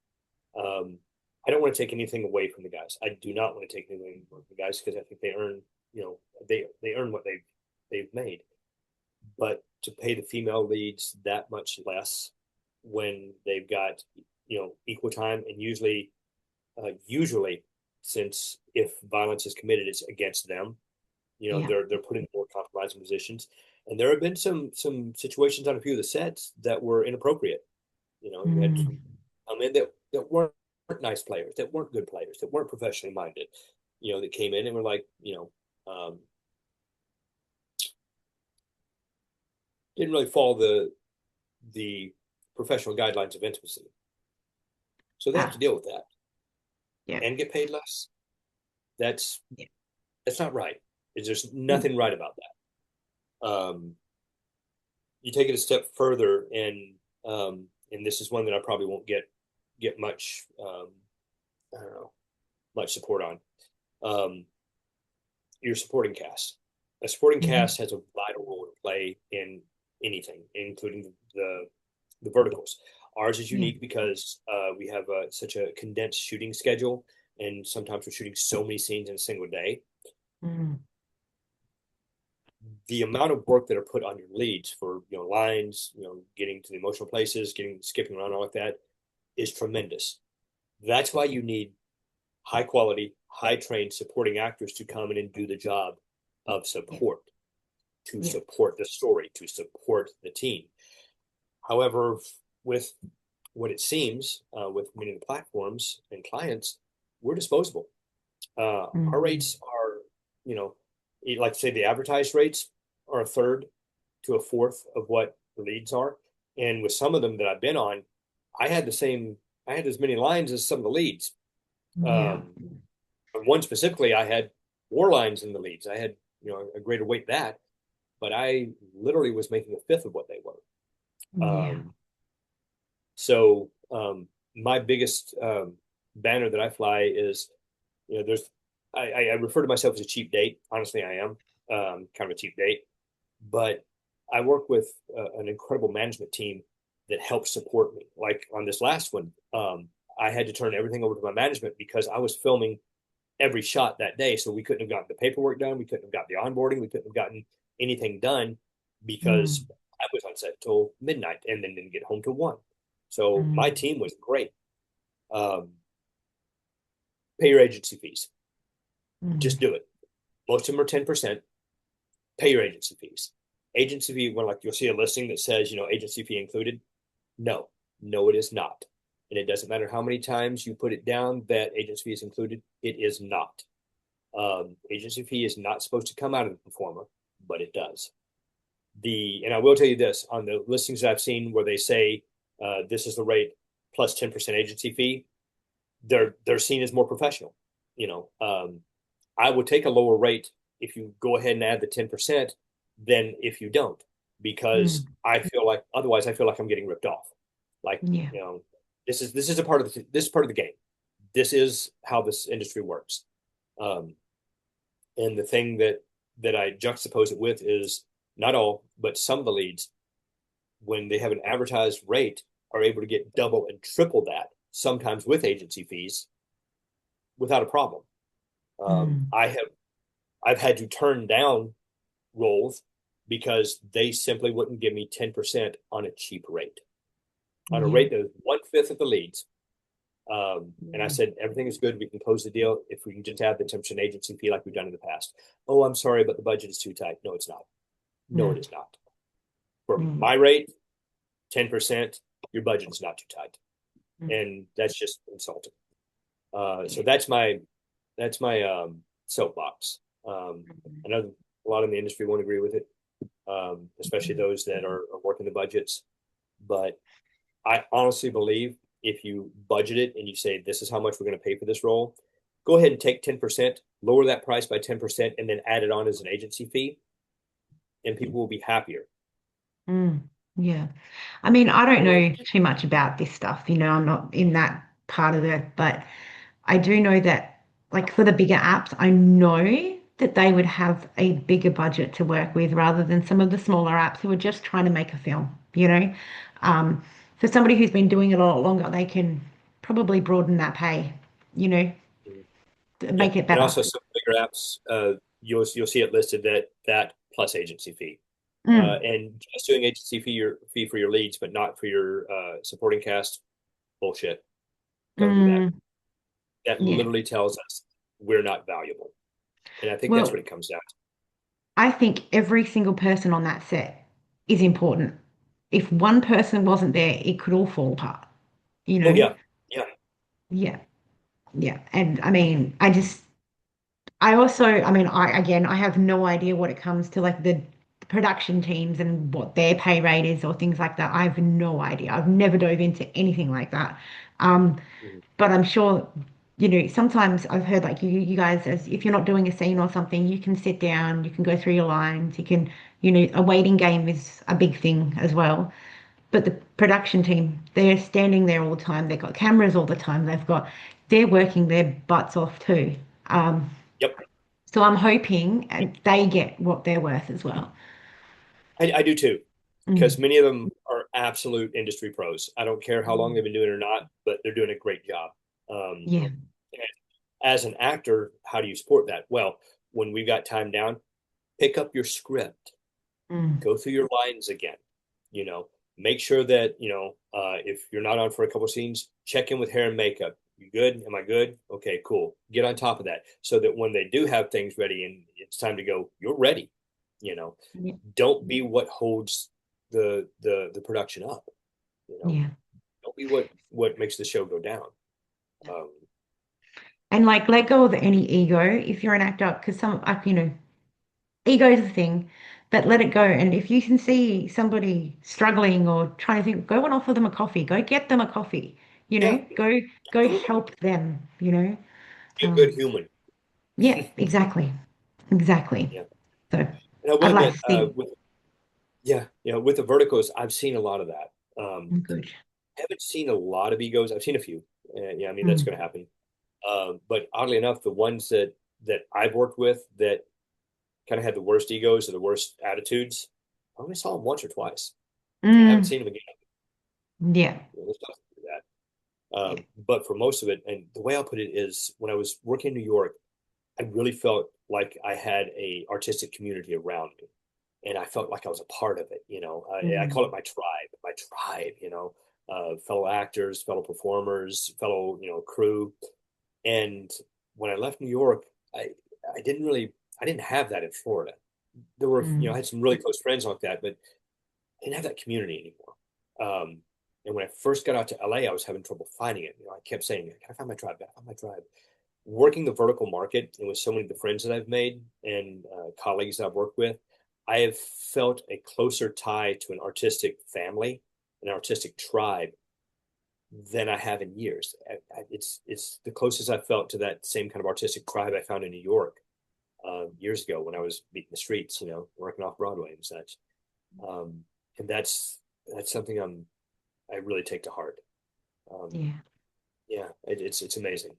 Um, I don't want to take anything away from the guys. I do not want to take anything away from the guys because I think they earn, they earn what they've made. But to pay the female leads that much less when they've got, equal time, and usually, since if violence is committed, it's against them. Yeah. They're put in more compromising positions, and there have been some situations on a few of the sets that were inappropriate. You had Mm. some come in that weren't nice players, that weren't good players, that weren't professionally minded. That came in and were like, didn't really follow the professional guidelines of intimacy. So they have to Ah, deal with that yeah. and get paid less. That's Yeah. that's not right. There's Mm. nothing right about that. You take it a step further, and this is one that I probably won't get much I don't know much support on. Um, your supporting cast. A supporting Mhm. cast has a vital role to play in anything, including the verticals. Ours is Yeah. unique because we have such a condensed shooting schedule, and sometimes we're shooting so many scenes in a single day. Mm. The amount of work that are put on your leads for lines, getting to the emotional places, getting skipping around, all like that, is tremendous. That's why you need high quality, high trained supporting actors to come in and do the job of Yeah. support, to Yeah. support the story, to support the team. However, with what it seems, with many of the platforms and clients, we're disposable. Our Mm. rates are, you know, like say the advertised rates are a third to a fourth of what the leads are. And with some of them that I've been on, I had the same, I had as many lines as some of the leads. Yeah. Um, One specifically, I had more lines in the leads. I had, a greater weight that, but I literally was making a fifth of what they were. Yeah. So my biggest banner that I fly is, there's, I refer to myself as a cheap date. Honestly, I am kind of a cheap date, but I work with an incredible management team that helps support me. Like on this last one, I had to turn everything over to my management because I was filming every shot that day. So we couldn't have gotten the paperwork done. We couldn't have got the onboarding. We couldn't have gotten anything done because Mm. I was on set till midnight and then didn't get home till 1. So my Mm. team was great. Um, Pay your agency fees. Just Mm. do it. Most of them are 10%. Pay your agency fees. Agency fee, when like you'll see a listing that says, agency fee included. No, no, it is not. And it doesn't matter how many times you put it down that agency fee is included, it is not. Agency fee is not supposed to come out of the performer, but it does. And I will tell you this on the listings that I've seen where they say this is the rate plus 10% agency fee, they're seen as more professional. You know, I would take a lower rate if you go ahead and add the 10% than if you don't, because Mm. I feel like I'm getting ripped off. Like, Yeah. this is a part of this is part of the game. This is how this industry works. Um, and the thing that I juxtapose it with is not all, but some of the leads, when they have an advertised rate, are able to get double and triple that, sometimes with agency fees, without a problem. Mm. I've had to turn down roles because they simply wouldn't give me 10% on a cheap rate, on a Yeah. rate that is one fifth of the leads. And I Mm. said, everything is good. We can close the deal if we can just add the 10% agency fee like we've done in the past. Oh, I'm sorry, but the budget is too tight. No, it's not. No, No. it is not. For Mm. my rate, 10%, your budget is not too tight. Mm. And that's just insulting. So Yeah. that's my soapbox. Mm. I know a lot in the industry won't agree with it, especially Mm. those that are working the budgets. But I honestly believe if you budget it and you say this is how much we're going to pay for this role, go ahead and take 10%, lower that price by 10%, and then add it on as an agency fee, and people will be happier. Mm. Yeah. I mean, I don't Otherwise, know too much about this stuff, I'm not in that part of it, but I do know that, like for the bigger apps, I know that they would have a bigger budget to work with rather than some of the smaller apps who are just trying to make a film. Um, for somebody who's been doing it a lot longer, they can. probably broaden that pay, you know, Mhm. to Yeah, make it and better. also some bigger apps, you'll see it listed that plus agency fee, Mm, and just doing agency fee for your leads, but not for your supporting cast. Bullshit. Don't do that. mm, That yeah. literally tells us we're not valuable, and I think that's what Well, it comes down to. I think every single person on that set is important. If one person wasn't there, it could all fall apart, you Oh know? yeah, yeah. Yeah, yeah. And I mean, I also, I mean, again, I have no idea what it comes to like the production teams and what their pay rate is or things like that. I have no idea. I've never dove into anything like that. Um, Mhm. but I'm sure, sometimes I've heard like you guys, as if you're not doing a scene or something, you can sit down, you can go through your lines, a waiting game is a big thing as well. But the production team, they're standing there all the time. They've got cameras all the time. They're working their butts off too. Um, Yep, so I'm hoping they get what they're worth as well. I do too, because Mm. many of them are absolute industry pros. I don't care how long Mm. they've been doing it or not, but they're doing a great job. Um, Yeah. and as an actor, how do you support that? Well, when we've got time down, pick up your script, Mm. go through your lines again. Make sure that if you're not on for a couple of scenes, check in with hair and makeup. You good? Am I good? Okay, cool. Get on top of that so that when they do have things ready and it's time to go, you're ready. You know, Yeah. don't be what holds the production up. You know, Yeah. don't be what makes the show go down. Um, And like let go of any ego if you're an actor, because ego is a thing, but let it go. And if you can see somebody struggling or trying to think, go and offer them a coffee. Go get them a coffee. yeah, Go absolutely. help them. Be a good Um, human. yeah, exactly. Exactly. Yeah, So and I will I'd like to admit, see. with the verticals, I've seen a lot of that. Good. Haven't seen a lot of egos. I've seen a few. Yeah, I mean that's going to Mm. happen. But oddly enough, the ones that I've worked with that kind of had the worst egos or the worst attitudes, I only saw them once or twice. I haven't Mm. seen them again. Yeah. There's nothing to that. Yeah. But for most of it, and the way I'll put it is, when I was working in New York, I really felt like I had a artistic community around me, and I felt like I was a part of it. I call it Mm. my tribe, fellow actors, fellow performers, fellow crew. And when I left New York, I I didn't really I didn't have that in Florida. There were I Mm. had some really close friends like that, but I didn't have that community anymore. And when I first got out to LA, I was having trouble finding it. I kept saying, "Can I find my tribe? Can I find my tribe?" Working the vertical market and with so many of the friends that I've made and colleagues that I've worked with, I have felt a closer tie to an artistic family, an artistic tribe than I have in years. It's the closest I've felt to that same kind of artistic tribe I found in New York years ago when I was beating the streets, working off Broadway and such. Um, and that's something I really take to heart. Um, Yeah. yeah, it's amazing.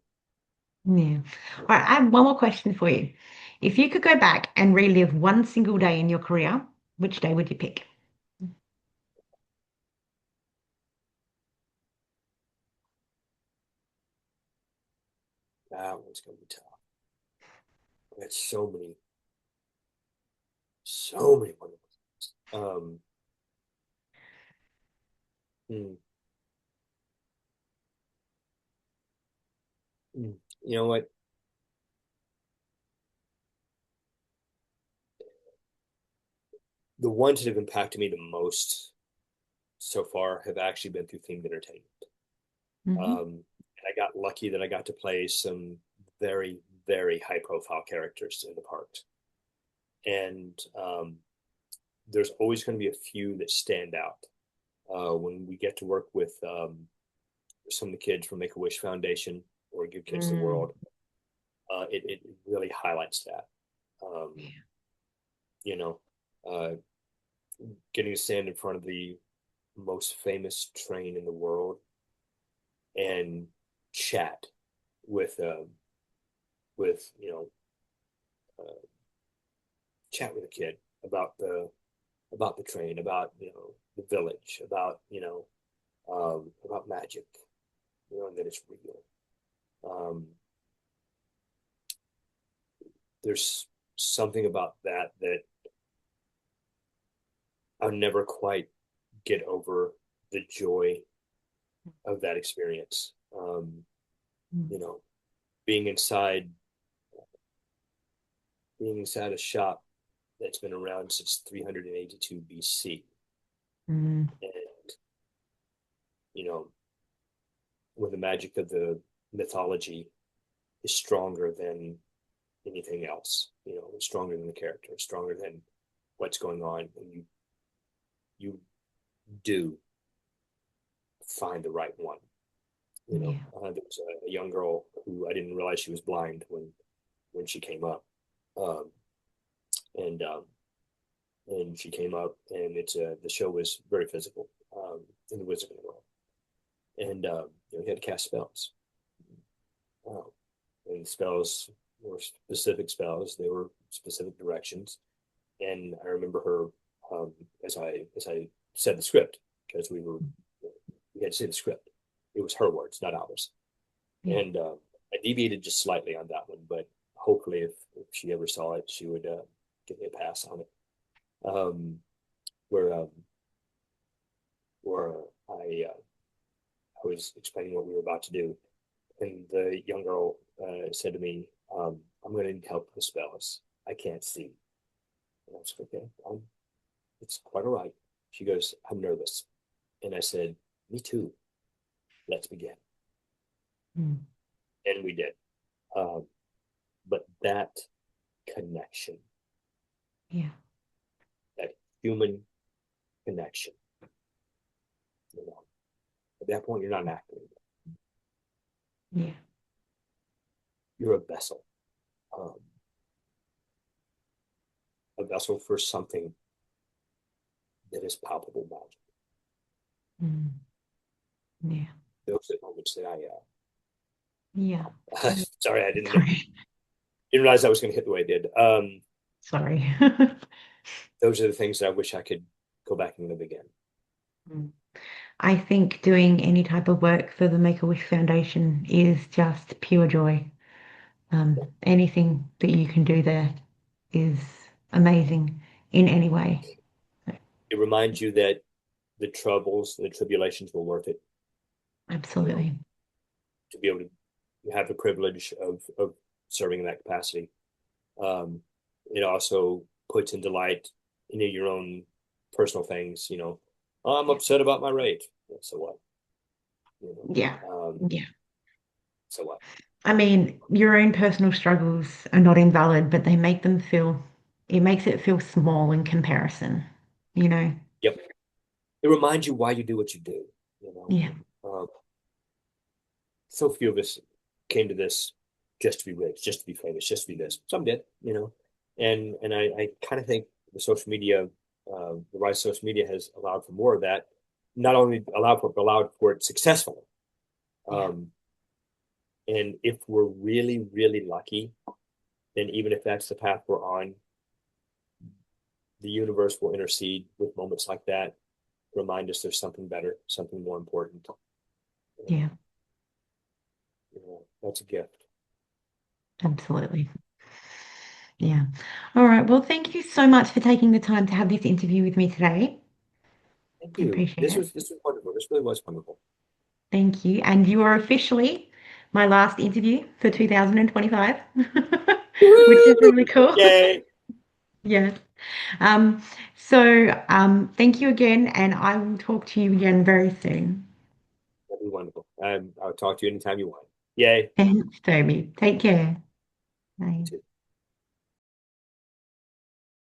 Yeah. All right, I have one more question for you. If you could go back and relive one single day in your career, which day would you pick? That one's gonna be tough. That's so many wonderful. Um, hmm, hmm. You know what? The ones that have impacted me the most so far have actually been through themed entertainment. Hmm. And I got lucky that I got to play some very, very high profile characters in the parks. And there's always going to be a few that stand out. When we get to work with some of the kids from Make a Wish Foundation or Give Kids the Mm. World, it really highlights that. Um, Yeah. you know, uh, Getting to stand in front of the most famous train in the world and chat with with uh, chat with a kid about the train, about the village, about magic, and that it's real. Um, there's something about that I'll never quite get over the joy of that experience. Mm. You know, being inside, being inside a shop that's been around since 382 BC, Mm. and you know, where the magic of the mythology is stronger than anything else. It's stronger than the character, it's stronger than what's going on, and you do find the right one. Yeah. There was a young girl who I didn't realize she was blind when she came up, um, and she came up, and the show was very physical, in the Wizarding World, and he had to cast spells, um, and spells were specific spells. They were specific directions, and I remember her, as I said the script, because we had to say the script. It was her words, not ours. Yeah. And I deviated just slightly on that one, but hopefully, if she ever saw it, she would give me a pass on it. Um, where where I was explaining what we were about to do, and the young girl said to me, "I'm going to need help with spells. I can't see." And I was like, "Okay, it's quite all right." She goes, "I'm nervous," and I said, "Me too. Let's begin." Mm. And we did. Um, but that connection, Yeah. that human connection, you know, at that point, you're not an actor. Yeah. You're um, a vessel for something that is palpable magic. Mm. Yeah. Those are the moments that Yeah. sorry, I Sorry. didn't realize I was going to hit the way I did. Sorry. Those are the things that I wish I could go back and live again. Mm. I think doing any type of work for the Make-A-Wish Foundation is just pure joy. Anything that you can do there is amazing in any way. It reminds you that the troubles, the tribulations were worth it. You know, Absolutely. to be able to have the privilege of serving in that capacity. Um, it also puts into light, your own personal things. "Oh, I'm Yeah. upset about my rate." So what? You Yeah. know, Yeah. so what? I mean, your own personal struggles are not invalid, but it makes it feel small in comparison, you know? Yep. It reminds you why you do what you do. You know, Yeah. so few of us came to this just to be rich, just to be famous, just to be this. Some did, and I kind of think the social media, the rise of social media has allowed for more of that. Not only allowed for it, but allowed for it successfully. Yeah. Um, and if we're really, really lucky, then even if that's the path we're on, the universe will intercede with moments like that, remind us there's something better, something more important. Yeah. That's a gift. Absolutely. Yeah. All right. Well, thank you so much for taking the time to have this interview with me today. Thank I you. appreciate This it. was this was wonderful. This really was wonderful. Thank you. And you are officially my last interview for 2025, which is Woo! really cool. Yay! Yes. Um, thank you again, and I will talk to you again very soon. That'd be wonderful. I'll talk to you anytime you want. Yay! Thanks, Toby. Take care. Bye.